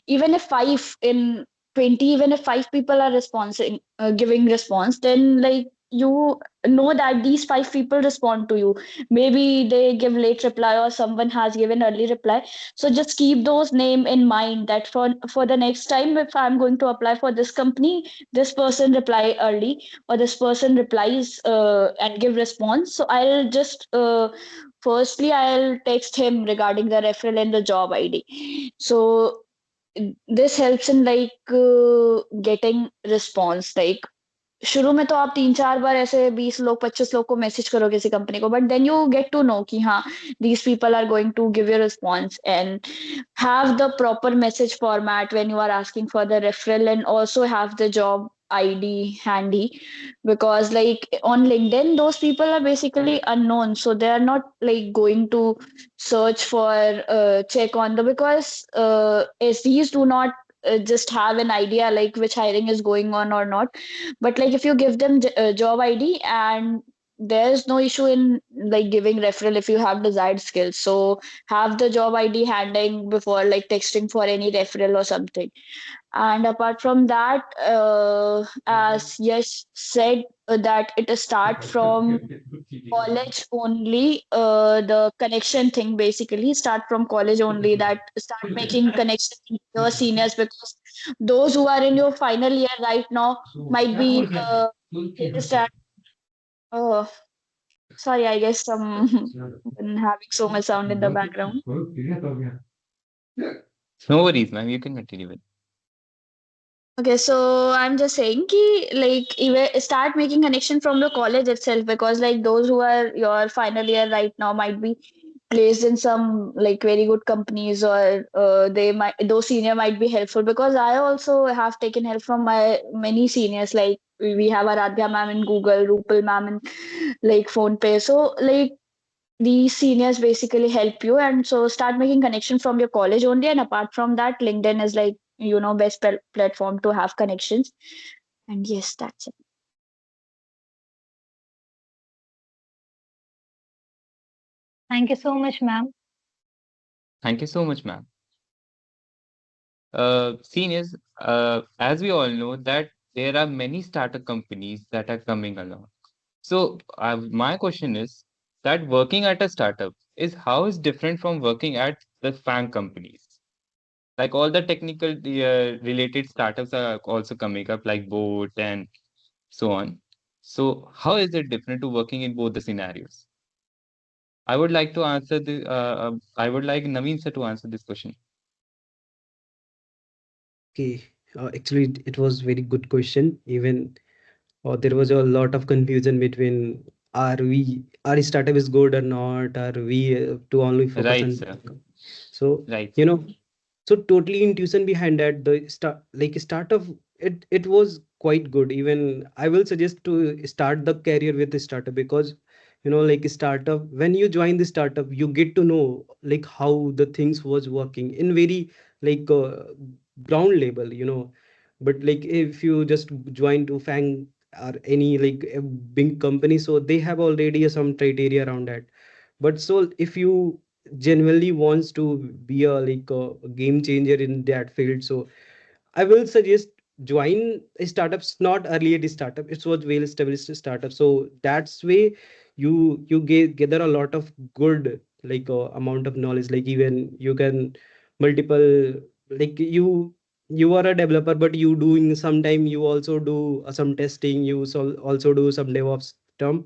even if 5 in 20, even if 5 people are responding giving response, then like you know that these 5 people respond to you. Maybe they give late reply or someone has given early reply. So just keep those name in mind, that for the next time, if I'm going to apply for this company, this person reply early or this person replies and give response. So I'll just firstly I'll text him regarding the referral and the job ID. So this helps in like getting response. Like शुरू में तो आप 3-4 बार ऐसे 20 लोग 25 लोग को message करो किसी कंपनी को, but then you get to know कि हाँ, these people are going to give you a response. And have the proper message format when you are asking for the referral, and also have the job ID handy. Because like on LinkedIn, those people are basically unknown, so they are not like going to search for check on the, because SDs do not just have an idea like which hiring is going on or not. But like if you give them job ID and there's no issue in like giving referral if you have desired skills. So have the job ID handing before like texting for any referral or something. And apart from that, as Yash said, that it start from college only. The connection thing basically start from college only. That start making connection with your seniors, because those who are in your final year right now might be guess that. Uh, sorry, I guess some having so much sound in the background. No worries, ma'am. You can continue with. Okay, so I'm just saying ki like even start making connection from the college itself, because like those who are your final year right now might be placed in some like very good companies, or they might those senior might be helpful, because I also have taken help from my many seniors. Like we have Aradhya ma'am in Google, Rupal ma'am in like PhonePe. So like these seniors basically help you, and so start making connection from your college only. And apart from that, LinkedIn is like best platform to have connections. And yes, that's it. Thank you so much, ma'am. Thank you so much, ma'am. Seniors, as we all know that there are many startup companies that are coming along. So my question is that working at a startup is how is different from working at the FANG companies? Like all the technical related startups are also coming up, like Boat and so on. So how is it different to working in both the scenarios? I would like to answer the. I would like Naveen sir to answer this question. Okay, actually, it was very good question. Even there was a lot of confusion between our startup is good or not, are we to only focus Right, on sir. so Right, you sir. know so totally intuition behind that the startup, it was quite good. Even I will suggest to start the career with the startup, because like startup, when you join the startup you get to know like how the things was working in very like ground level. But like if you just join to Fang or any like a big company, so they have already some criteria around that. But so if you genuinely wants to be a like a game changer in that field, so I will suggest join a startups, not early at startup. It was well established startup. So that's way you gather a lot of good like amount of knowledge. Like even you can multiple like you are a developer, but you doing sometime you also do some testing. You also do some DevOps term,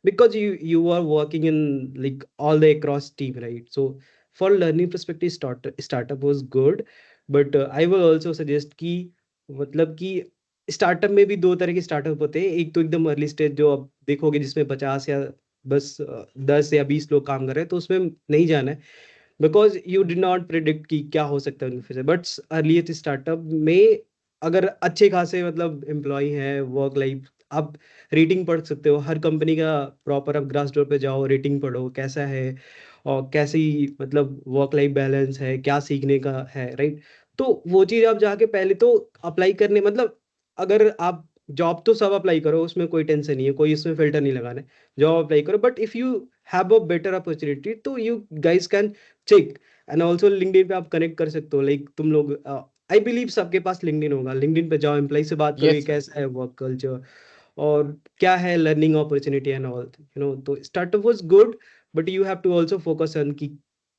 because you are working in like all the across team, right? So for learning perspective, startup was good. But I will also suggest कि मतलब कि startup में भी दो तरह के startup होते हैं। एक तो एकदम अर्ली स्टेज जो आप देखोगे जिसमें 50 या बस 10 या 20 लोग काम कर रहे हैं, तो उसमें नहीं जाना है, because you did not predict कि क्या हो सकता है in future. But earliest startup में अगर अच्छे खासे मतलब एम्प्लॉय है, वर्क लाइफ आप रेटिंग पढ़ सकते हो हर कंपनी का। प्रॉपर आप ग्रास डोर पे जाओ, रेटिंग पढ़ो कैसा है और कैसी मतलब वर्क लाइफ बैलेंस है, क्या सीखने का है, राइट? तो वो चीज़ आप जाके पहले तो अप्लाई करने मतलब अगर आप जॉब तो सब अप्लाई करो, उसमें कोई टेंशन नहीं है, कोई इसमें फिल्टर नहीं लगाना है, जॉब अप्लाई करो। But if you have a better opportunity तो you guys can check. And also LinkedIn पे आप कनेक्ट कर सकते हो। लाइक तुम लोग आई बिलीव सबके पास लिंक्डइन होगा। लिंक्डइन पे जाओ, एम्प्लॉय से बात करो, ये Yes, sir. कैसा है वर्क कल्चर और क्या है लर्निंग अपॉर्चुनिटी एंड ऑल। तो startup was good, but you have to also focus on कि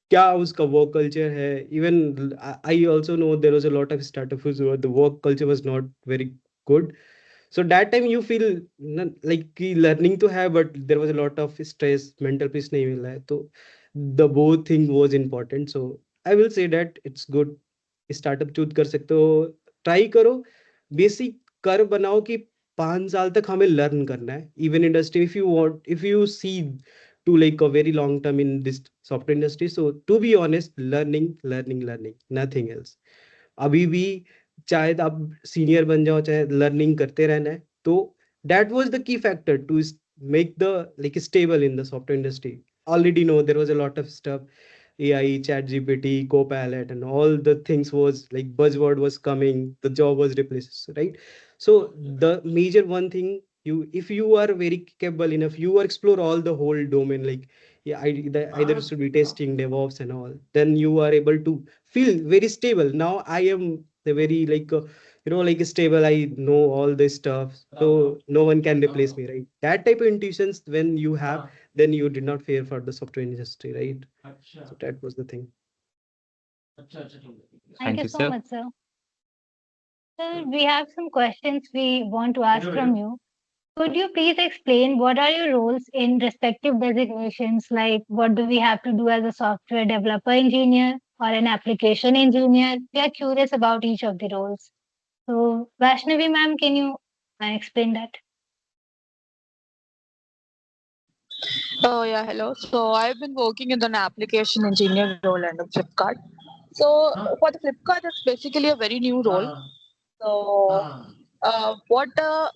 क्या उसका वर्क कल्चर है। Even I also know there was a lot of startup the work culture was not very good. So that time you feel like कि learning तो है, but there was a lot of stress, mental peace नहीं मिला है। तो the both thing was important. So I will say that it's good। Startup choose कर सकते हो, ट्राई करो, बेसिक कर बनाओ कि 5 साल तक हमें लर्न करना है। Even industry if you want, if you see to like a very long term in this software industry, so to be honest, learning learning learning, nothing else. अभी भी चाहे आप सीनियर बन जाओ, चाहे लर्निंग करते रहना है। तो that was the key factor to make the like stable in the software industry। Already know there was a lot of stuff, AI, chat GPT, copilot and all the things was like buzzword was coming, the job was replaced, right? So the major one thing if you are very capable enough, you explore all the whole domain, like yeah, either it should be testing, DevOps and all, then you are able to feel very stable. Now I am the very like like stable, I know all this stuff, so no one can replace me, right? That type of intuitions when you have, then you did not fear for the software industry, right? So that was the thing. Thank Thank you you, so sir. much, sir. Sir, we have some questions we want to ask from you. Could you please explain what are your roles in respective designations? Like, what do we have to do as a software developer engineer or an application engineer? We are curious about each of the roles. So, Vaishnavi ma'am, can you explain that? Oh yeah, hello. So I've been working in an application engineer role under Flipkart. So for the Flipkart, it's basically a very new role. So what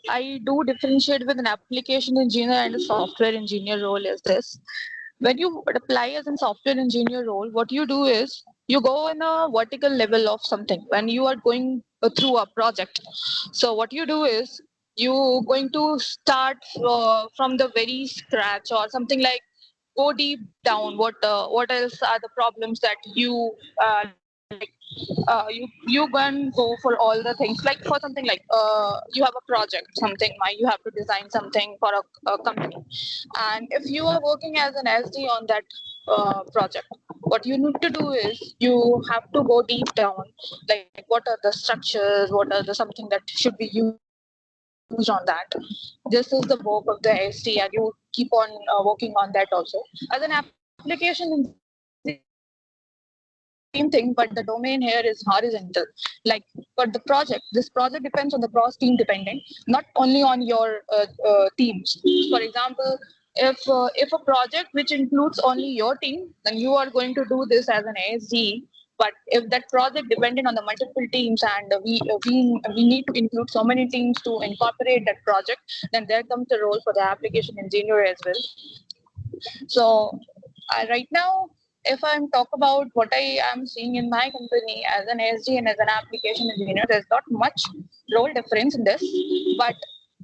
I do differentiate with an application engineer and a software engineer role is this. When you apply as a software engineer role, what you do is you go in a vertical level of something when you are going through a project. So what you do is you going to start from the very scratch or something like go deep down. What else are the problems that you you can go for all the things like for something like you have a project something you have to design something for a company, and if you are working as an SD on that project, what you need to do is you have to go deep down, like what are the structures, what are the something that should be used on that. This is the work of the SD, and you keep on working on that also. As an application engineer, it's the same thing, but the domain here is horizontal. Like for the project, this project depends on the cross team depending, not only on your teams. For example, if a project which includes only your team, then you are going to do this as an ASD. But if that project depending on the multiple teams and we need to include so many teams to incorporate that project, then there comes the role for the application engineer as well. So right now, if I'm talk about what I am seeing in my company as an SD and as an application engineer, there's not much role difference in this. But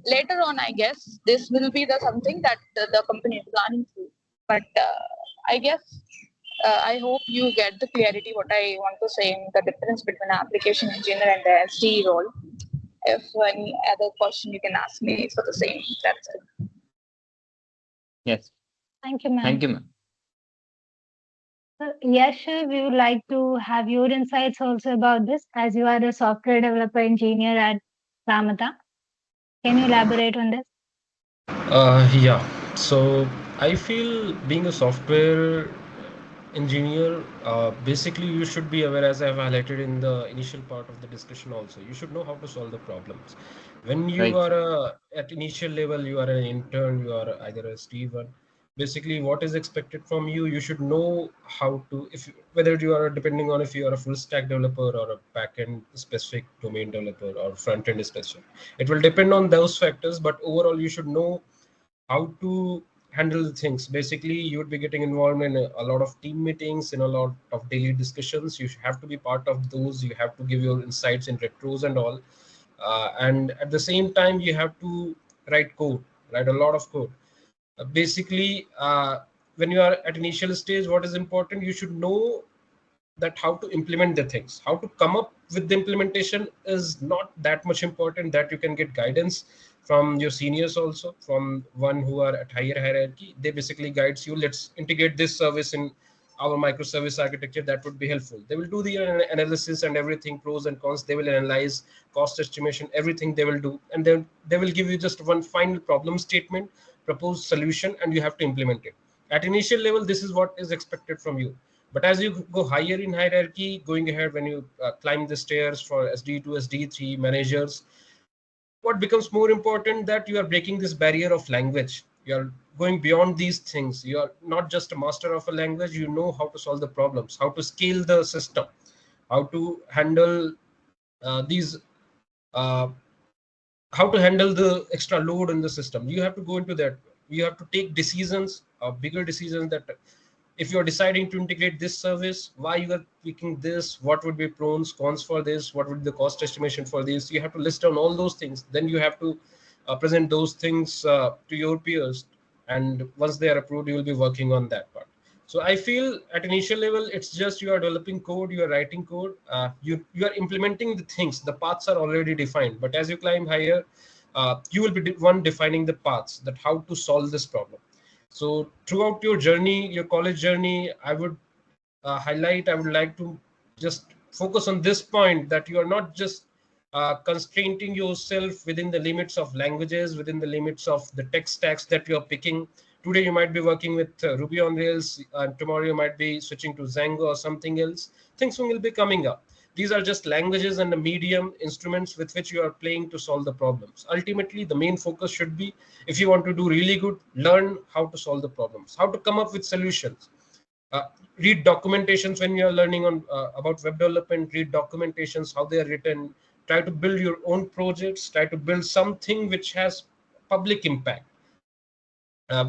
later on, I guess this will be the something that the company is planning to. But I guess I hope you get the clarity what I want to say in the difference between application engineer and the SD role. If any other question you can ask me for the same, that's it. Yes. Thank you, ma'am. Thank you, ma'am. Yes, sure. We would like to have your insights also about this, as you are a software developer engineer at Ramata. Can you elaborate on this? Yeah. So I feel being a software engineer, basically you should be aware, as I've highlighted in the initial part of the discussion also, you should know how to solve the problems. When you Right. are at initial level, you are an intern, you are either a Steven. Basically, what is expected from you, you should know how to, if whether you are depending on if you are a full stack developer or a backend specific domain developer or front end specific. It will depend on those factors, but overall you should know how to handle the things. Basically, you would be getting involved in a lot of team meetings, in a lot of daily discussions. You have to be part of those. You have to give your insights in retros and all. And at the same time, you have to write code, write a lot of code. Basically, when you are at initial stage, what is important, you should know that how to implement the things, how to come up with the implementation is not that much important. That you can get guidance from your seniors also, from one who are at higher hierarchy. They basically guides you, let's integrate this service in our microservice architecture. That would be helpful. They will do the analysis and everything, pros and cons. They will analyze, cost estimation, everything they will do, and then they will give you just one final problem statement, proposed solution, and you have to implement it. At initial level, this is what is expected from you. But as you go higher in hierarchy, going ahead, when you climb the stairs for SD to SD3 managers, what becomes more important, that you are breaking this barrier of language. You are going beyond these things. You are not just a master of a language. You know how to solve the problems, how to scale the system, how to handle these uh, how to handle the extra load in the system. You have to go into that. You have to take decisions, bigger decisions, that if you're deciding to integrate this service, why you are picking this, what would be pros cons for this, what would be the cost estimation for this. You have to list down all those things. Then you have to present those things to your peers, and once they are approved, you will be working on that part. So I feel at initial level, it's just you are developing code, you are writing code, you are implementing the things. The paths are already defined, but as you climb higher, you will be one defining the paths, that how to solve this problem. So throughout your journey, your college journey, I would I would like to just focus on this point, that you are not just constraining yourself within the limits of languages, within the limits of the tech stacks that you are picking. Today you might be working with Ruby on Rails, tomorrow you might be switching to Django or something else. Things will be coming up. These are just languages and the medium instruments with which you are playing to solve the problems. Ultimately, the main focus should be, if you want to do really good, learn how to solve the problems, how to come up with solutions. uh, Read documentations when you are learning on about web development. Read documentations, how they are written. Try to build your own projects. Try to build something which has public impact.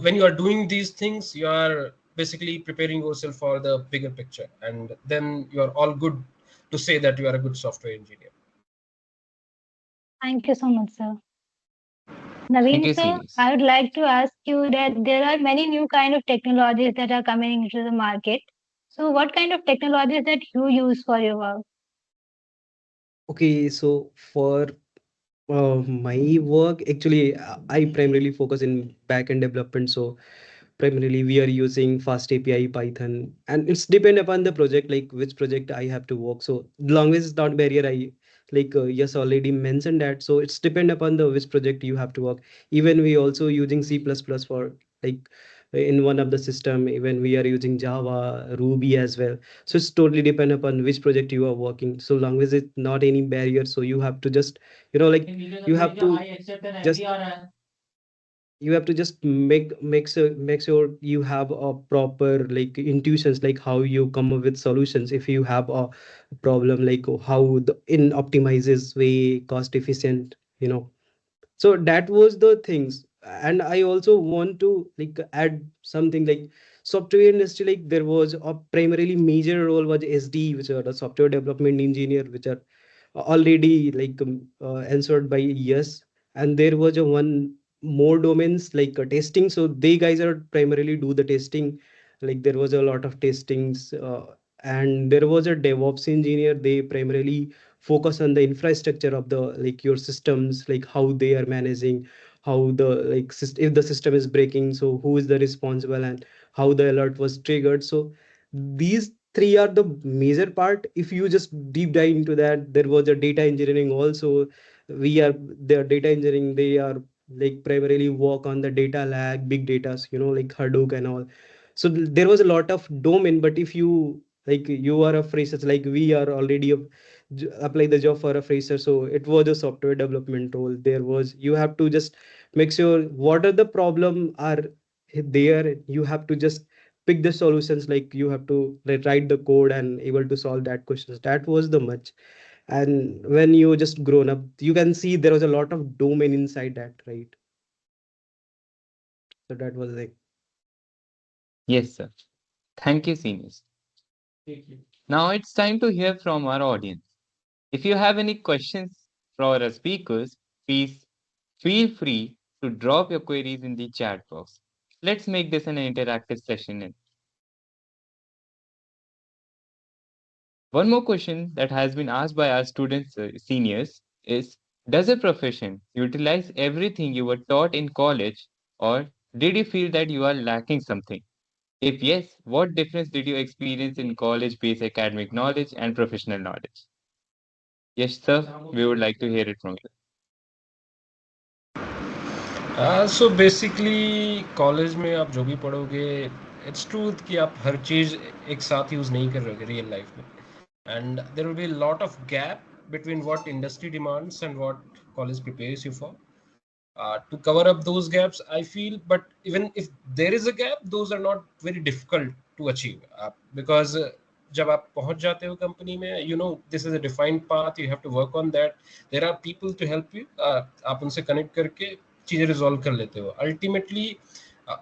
When you are doing these things, you are basically preparing yourself for the bigger picture, and then you are all good to say that you are a good software engineer. Thank you so much, sir. Thank Naveen you, sir, Seniors. I would like to ask you that there are many new kind of technologies that are coming into the market. So what kind of technologies that you use for your work? Okay, so for my work, actually, I primarily focus in backend development. So primarily we are using fast API Python, and it's depend upon the project, like which project I have to work. So language is not barrier. I like yes already mentioned that. So it's depend upon the which project you have to work. Even we also using C++ for like in one of the system. Even we are using Java, Ruby as well. So it's totally depend upon which project you are working. So language is not any barrier. So you have to just like you have to just make sure you have a proper like intuitions, like how you come up with solutions if you have a problem, like how the in optimizes way cost efficient. So that was the things. And I also want to like add something like software industry, like there was a primarily major role was SD, which are the software development engineer, which are already like answered by yes. And there was a one more domains like testing, so they guys are primarily do the testing. Like there was a lot of testings, and there was a DevOps engineer, they primarily focus on the infrastructure of the like your systems, like how they are managing, how the like if the system is breaking, so who is the responsible and how the alert was triggered. So these three are the major part. If you just deep dive into that, there was a data engineering also. We are the data engineering, they are like primarily work on the data lag, big data, like Hadoop and all. So there was a lot of domain. But if you like you are a fresher, like we are already apply the job for a fresher, so it was a software development role. There was you have to just make sure what are the problem are there. You have to just pick the solutions, like you have to write the code and able to solve that questions. That was the much. And when you just grown up, you can see there was a lot of domain inside that, right? So that was like Yes, sir. Thank you, Seniors. Now it's time to hear from our audience. If you have any questions for our speakers, please feel free to drop your queries in the chat box. Let's make this an interactive session. One more question that has been asked by our students, seniors, is: does a profession utilize everything you were taught in college, or did you feel that you are lacking something? If yes, what difference did you experience in college based academic knowledge and professional knowledge? Yes, sir, we would like to hear it from you. So basically college में आप जो भी पढ़ोगे, its truth कि आप हर चीज़ एक साथ use नहीं कर रहे रियल लाइफ में, and there will be lot of gap between what industry demands and what college prepares you for. To cover up those gaps, I feel, but even if there is a gap, those are not very difficult to achieve, because जब आप पहुंच जाते हो company में, you know this is a defined path, you have to work on that. There are people to help you, आप उनसे connect करके चीज़ें रिजॉल्व कर लेते हो अल्टीमेटली.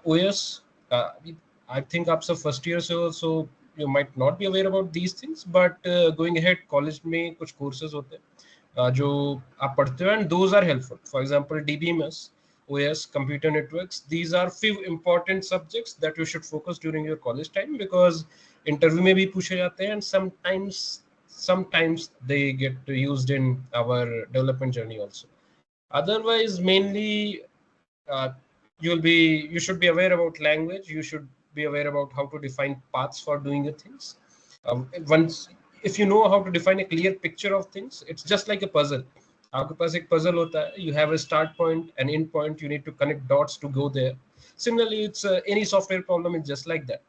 OS, I think आप सब फर्स्ट ईयर से हो, so you might not be aware about these things, but going ahead, college में कुछ courses होते हैं जो आप पढ़ते हो, and those are helpful. For example, DBMS, OS, computer networks, these are few important subjects that you should focus during your college time, because interview में भी पूछे जाते हैं, and sometimes they get used in our development journey also. Otherwise, mainly uh, you should be aware about language, you should be aware about how to define paths for doing the things. Once, if you know how to define a clear picture of things, it's just like a puzzle. आपके पास एक puzzle होता है, you have a start point and end point, you need to connect dots to go there. Similarly, it's any software problem is just like that.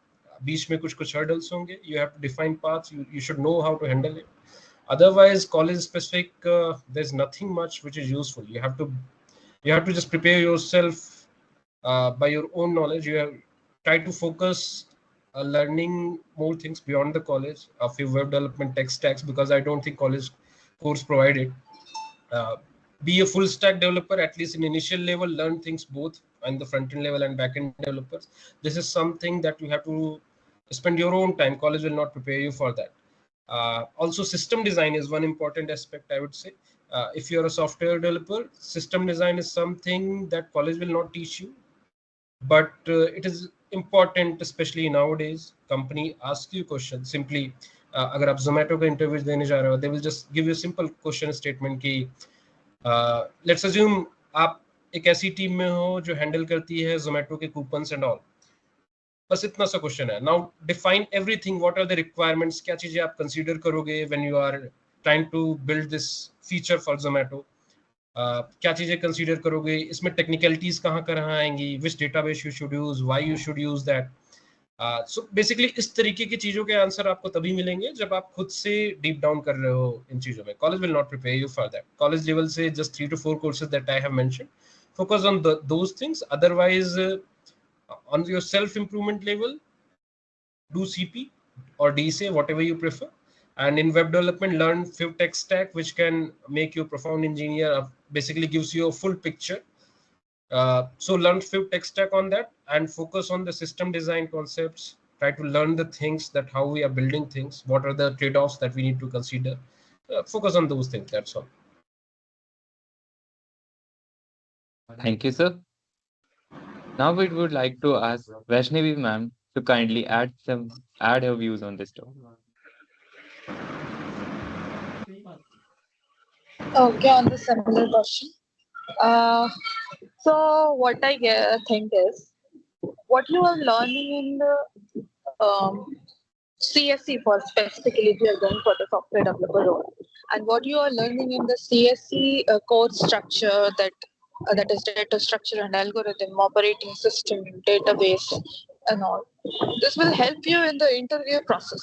बीच में कुछ hurdles होंगे, you have to define paths, you should know how to handle it. Otherwise, college specific, there's nothing much which is useful. You have to just prepare yourself by your own knowledge. You have try to focus learning more things beyond the college of your web development tech stacks, because I don't think college course provided. uh, be a full stack developer, at least in initial level, learn things both on the front end level and back end developers. This is something that you have to spend your own time. College will not prepare you for that. Also, system design is one important aspect, I would say. If you're a software developer, system design is something that college will not teach you, but it is important, especially nowadays. Company asks you questions simply. अगर आप जोमेटो का interview देने जा रहे हो, they will just give you a simple question statement कि let's assume आप एक ऐसी टीम में हो जो हैंडल करती है जोमेटो के कूपन्स एंड ऑल, बस इतना सा क्वेश्चन है. Now define everything, what are the requirements, क्या चीजें आप कंसीडर करोगे when you are trying to build this feature for Zomato. क्या चीजें कंसीडर करोगे, इसमें टेक्निकलिटीज कहाँ आएंगी, which database you should use, why you should use that. So basically इस तरीके की चीजों के आंसर आपको तभी मिलेंगे जब आप खुद से डीप डाउन कर रहे हो इन चीजों में. College will not prepare you for that. College level से just 3 to 4 courses that I have mentioned, focus on those things. Otherwise, on your self improvement level, do CP or DSA, whatever you prefer. And in web development, learn few tech stack which can make you a profound engineer, basically gives you a full picture. So learn few tech stack on that and focus on the system design concepts. Try to learn the things, that how we are building things, what are the trade-offs that we need to consider. Focus on those things, that's all. Thank you, sir. Now we would like to ask Vaishnavi ma'am to kindly add her views on this topic. Okay, on the similar question. So what I think is what you are learning in the CSC, for specifically if you are going for the software developer role, and what you are learning in the CSC code structure, that is data structure and algorithm, operating system, database, and all. This will help you in the interview process.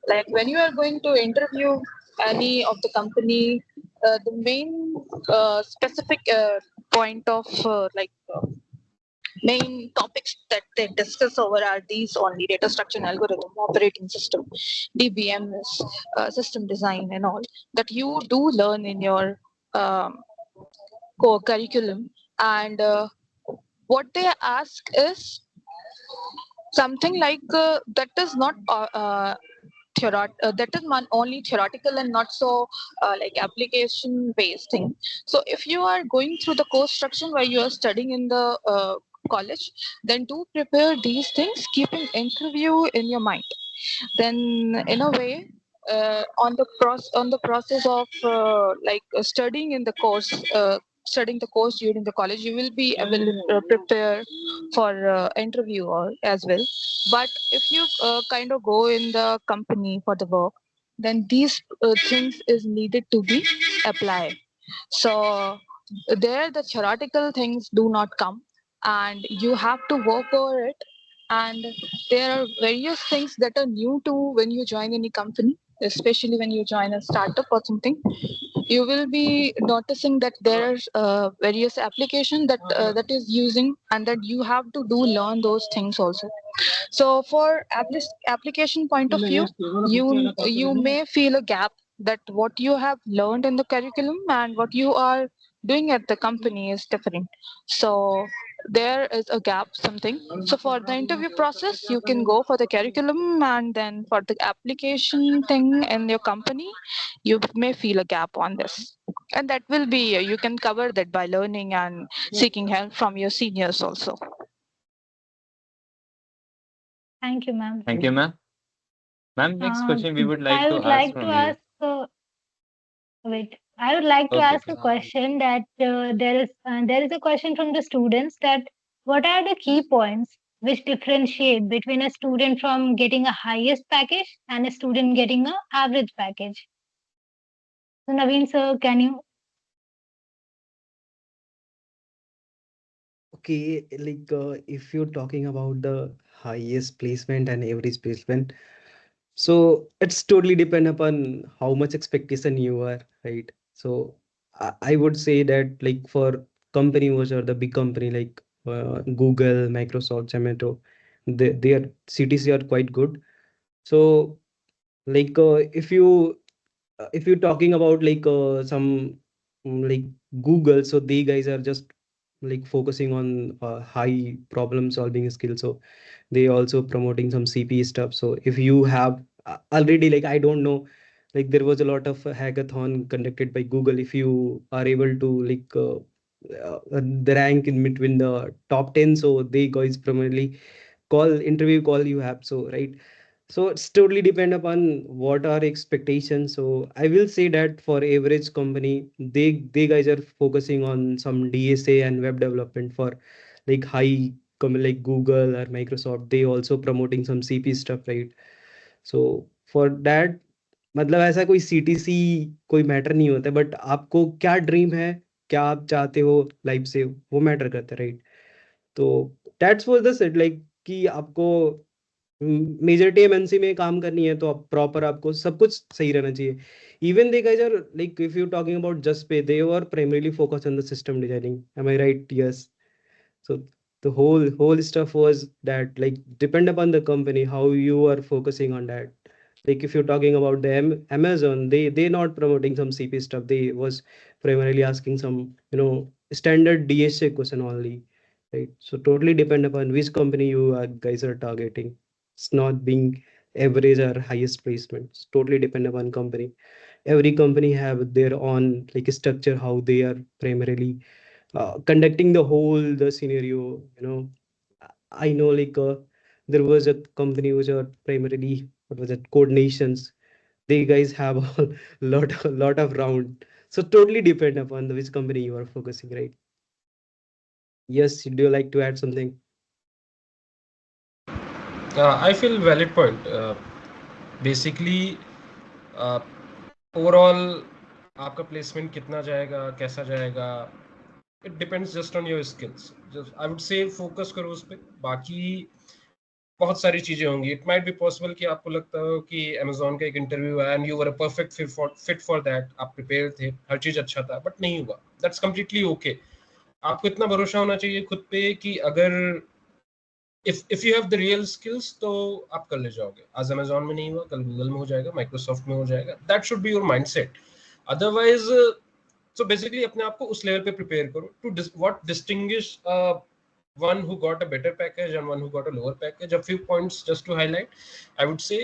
Like when you are going to interview any of the company, the main specific point of main topics that they discuss over are these only: data structure and algorithm, operating system, DBMS, system design, and all that you do learn in your core curriculum. And what they ask is something like that is not that is only theoretical and not so like application based thing. So if you are going through the course structure where you are studying in the college, then do prepare these things, keeping interview in your mind. Then in a way, on the process of studying in the course, studying the course during the college, you will be able to prepare for interview as well. But if you kind of go in the company for the work, then these things is needed to be applied. So there the theoretical things do not come, and you have to work over it. And there are various things that are new to when you join any company, especially when you join a startup or something. You will be noticing that there are various application that is using, and that you have to do learn those things also. So for application point of view, you may feel a gap that what you have learned in the curriculum and what you are doing at the company is different. So there is a gap something. So for the interview process, you can go for the curriculum, and then for the application thing in your company, you may feel a gap on this. And that will be, you can cover that by learning and seeking help from your seniors also. Thank you, ma'am. Thank you, ma'am. Ma'am, next question we would like I to would ask like to from you. ask. Wait, I would like to Okay. ask a question that there is a question from the students that what are the key points which differentiate between a student from getting a highest package and a student getting a average package? So Naveen sir, can you? Okay, like if you're talking about the highest placement and average placement, so it's totally depend upon how much expectation you are, right? So I would say that like for company which are the big company like Google, Microsoft, Zomato, their CTC are quite good. So like if you're talking about like some like Google, so they guys are just like focusing on high problem solving skills. So they also promoting some CP stuff. So if you have already like I don't know, like there was a lot of hackathon conducted by Google. If you are able to like the rank in between the top 10, so they guys primarily interview call you have. So right, so it's totally depend upon what are expectations. So I will say that for average company, they guys are focusing on some DSA and web development. For like high company like Google or Microsoft, they also promoting some CP stuff, right? So for that, मतलब ऐसा कोई CTC कोई matter नहीं होता, but आपको क्या dream है, क्या आप चाहते हो लाइफ से, वो मैटर करता है, राइट? तो that's was the set, like कि आपको मेजॉरिटी एमएनसी में काम करनी है तो आप प्रॉपर आपको सब कुछ सही रहना चाहिए. Even they guys are like if you talking about just pay, they were primarily focused on the system designing. Am I right? Yes. So the whole stuff was that like depend upon the company how you are focusing on that. Like if you're talking about the Amazon, they not promoting some CP stuff. They was primarily asking some standard DSA question only, right? So totally depend upon which company you guys are targeting. It's not being average or highest placement. It's totally depend upon company. Every company have their own like structure how they are primarily conducting the scenario. I know like there was a company which are primarily, what was it, coordinations. They guys have a lot of round. So totally depend upon which company you are focusing, right? Yes, do you like to add something? I feel valid point. Basically, overall आपका placement कितना जाएगा, कैसा जाएगा, it depends just on your skills. Just I would से focus करो उस पर. बाकी बहुत सारी चीजें होंगी. इट माइट बी पॉसिबल कि आपको लगता हो कि अमेजोन का एक इंटरव्यू आया and you were a perfect fit for that, आप प्रिपेयर थे, हर चीज अच्छा था, बट नहीं हुआ. That's completely okay. आपको इतना भरोसा होना चाहिए खुद पे कि अगर if you have the real skills तो आप कर ले जाओगे. आज अमेजोन में नहीं हुआ, कल गूगल में हो जाएगा, माइक्रोसॉफ्ट में हो जाएगा. That should be your mindset. Otherwise so basically अपने आप को उस लेवल पे प्रिपेयर करो to what distinguish one who got a better package and one who got a lower package. A few points just to highlight. I would say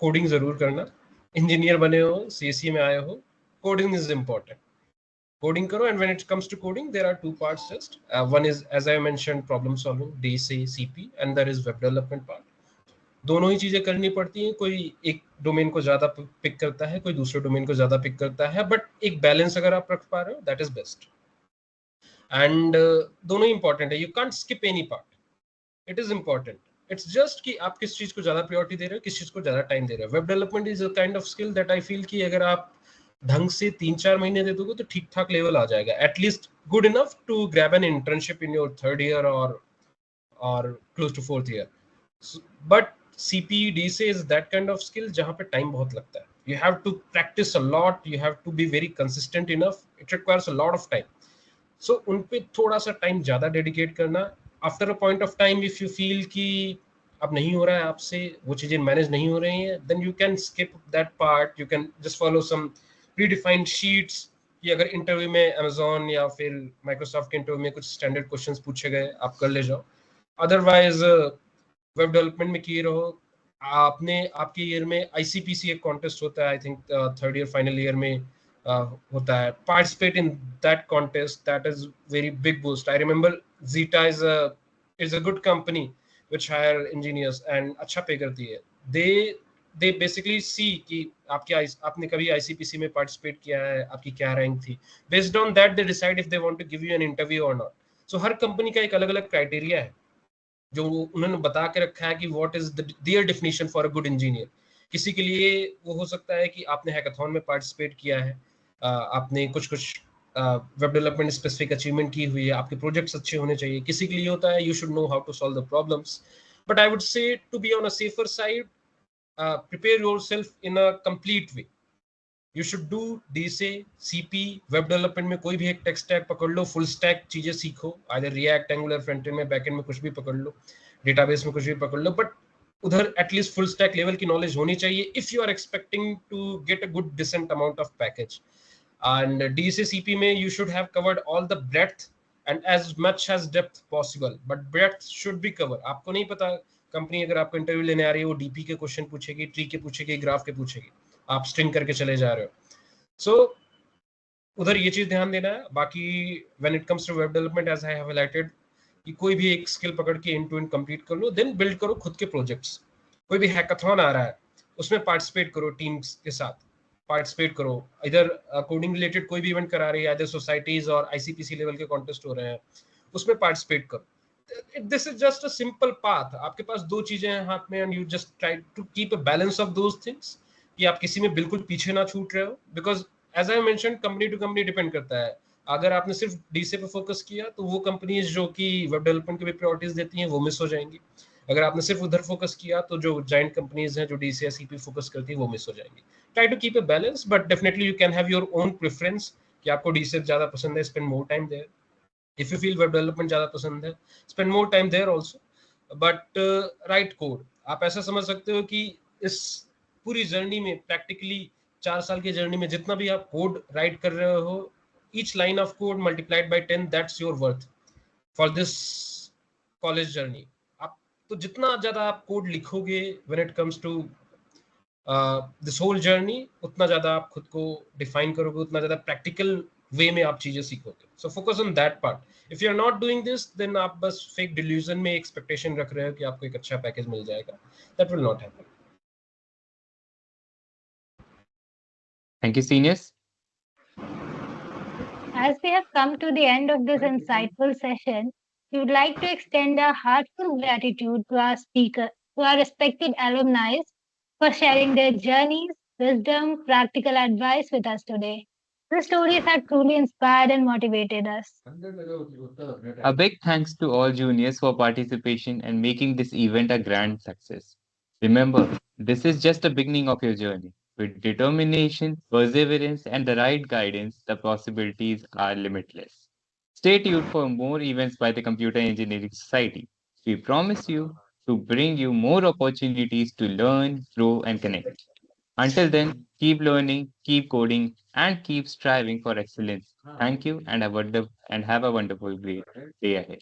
coding जरूर करना. Engineer बने हो, सीएससी में आए हो, coding is important. Coding karo, and when it comes to coding there are two parts just. One is, as I mentioned, problem solving, DSA, CP, and there is web development part. दोनों ही चीजें करनी पड़ती हैं. कोई एक domain को ज्यादा pick करता है, कोई दूसरे डोमेन को ज्यादा पिक करता है, बट एक बैलेंस अगर आप रख पा रहे हो दैट इज बेस्ट. एंड दोनों ही इंपॉर्टेंट है. You can't skip any part. It is important. It's just कि आप किस चीज को ज्यादा प्रायोरिटी दे रहे हो, किस चीज को ज्यादा टाइम दे रहे हो. Web development is a kind of skill that I feel कि अगर आप ढंग से 3-4 महीने दे दोगे तो ठीक ठाक लेवल आ जाएगा. At least good enough to grab an internship in your third year और close to fourth year. But CP DSA is that kind of skill जहाँ पे टाइम बहुत लगता है. You have to practice a lot. You have to be very consistent enough. It requires a lot of time. So उन पे थोड़ा सा time ज्यादा डेडिकेट करना. After a point of time if you feel कि अब नहीं हो रहा है आपसे, वो चीजें मैनेज नहीं हो रही हैं, then you can skip that part. You can just follow some predefined sheets कि अगर इंटरव्यू में अमेजोन या फिर माइक्रोसॉफ्ट के इंटरव्यू में कुछ स्टैंडर्ड क्वेश्चंस पूछे गए, आप कर ले जाओ. अदरवाइज वेब डेवलपमेंट में किए रहो. आपने आपके ईयर में ICPC एक कॉन्टेस्ट होता है, I think third year final year में होता है, participate in that contest. That is very big boost. I remember Zeta is a good company which hire engineers and अच्छा पे करती है. They basically see कि आपने कभी ICPC में participate किया है, आपकी क्या rank थी. Based on that they decide if they want to give you an interview or not. So her company का एक अलग-अलग criteria है जो उन्होंने बता के रखा है कि what is their definition for a good engineer. किसी के लिए वो हो सकता है कि आपने हैकाथॉन में पार्टिसिपेट किया है, आपने कुछ कुछ वेब डेवलपमेंट स्पेसिफिक अचीवमेंट की हुई है, आपके प्रोजेक्ट्स अच्छे होने चाहिए. किसी के लिए होता है you should know how to solve the problems. But I would say to be on a safer side, prepare yourself in a complete way. You should do DSA CP. Web development में कोई भी एक tech stack पकड़ लो, full stack चीजें सीखो, either react, angular, front end में, back and में कुछ भी पकड़ लो, डेटाबेस में कुछ भी पकड़ लो, बट उधर एटलीस्ट फुल स्टैक लेवल की नॉलेज होनी चाहिए if you are expecting to get a good decent amount of package. And DCCP में you should have covered all the breadth and as much as depth possible, but breadth should be covered. आपको नहीं पता company अगर आपको interview लेने आ रही है वो डीपी के क्वेश्चन पूछेगी, ट्री के पूछेगी, ग्राफ के पूछेगी, आप स्ट्रिंग करके चले जा रहे हो. सो उधर ये चीज ध्यान देना है. बाकी when it comes to web development as I have highlighted कि कोई भी एक स्किल पकड़ के एंड टू एंड कंप्लीट कर लो, देन बिल्ड करो खुद के प्रोजेक्ट्स. कोई भी हैकाथॉन आ रहा है उसमें पार्टिसिपेट करो, टीम्स के साथ पार्टिसिपेट करो. इधर कोडिंग रिलेटेड कोई भी इवेंट करा रही है, इधर सोसाइटीज और आईसीपीसी लेवल के कॉन्टेस्ट हो रहे हैं, उसमें पार्टिसिपेट करो. This is just a simple path. आपके पास दो चीजें हैं हाथ में and you just try to keep a balance of those things कि आप किसी में बिल्कुल पीछे ना छूट रहे हो. Because as I mention company to company depend करता है. अगर आपने सिर्फ डीसी पे फोकस किया तो वो कंपनीज जो कि वेब डेवलपमेंट के भी प्रायोरिटीज देती हैं वो मिस हो जाएंगी. अगर आपने सिर्फ उधर फोकस किया तो जो जाइंट कंपनीज हैं जो डीसी सीपी फोकस करती है वो मिस हो जाएंगी. Try to keep a balance, but definitely you can have your own preference कि आपको डीसी ज्यादा पसंद है, spend more time there. if you feel web development ज़्यादा पसंद है, spend more time there also. But write code. आप ऐसा समझ सकते हो कि इस पूरी जर्नी में प्रैक्टिकली 4 साल की जर्नी में जितना भी आप कोड राइट कर रहे हो, each line of code multiplied by 10, that's your worth for this college journey. आप तो जितना ज़्यादा आप कोड लिखोगे when it comes to this whole journey, उतना ज्यादा आप खुद को डिफाइन करोगे, उतना ज्यादा प्रैक्टिकल वे में आप चीजें सीखोगे. So focus on that part. If you are not doing this then आप बस फेक डिल्यूजन में एक्सपेक्टेशन रख रहे हो कि आपको एक अच्छा पैकेज मिल जाएगा. That will not happen. Thank you, seniors. As we have come to the end of this insightful session, we would like to extend our heartfelt gratitude to our speaker, to our respected alumni for sharing their journeys, wisdom, practical advice with us today. The stories have truly inspired and motivated us. A big thanks to all juniors for participation and making this event a grand success. Remember, this is just the beginning of your journey. With determination, perseverance, and the right guidance, the possibilities are limitless. Stay tuned for more events by the Computer Engineering Society. We promise you to bring you more opportunities to learn, grow, and connect. Until then, keep learning, keep coding, and keep striving for excellence. Thank you and have a wonderful great day ahead.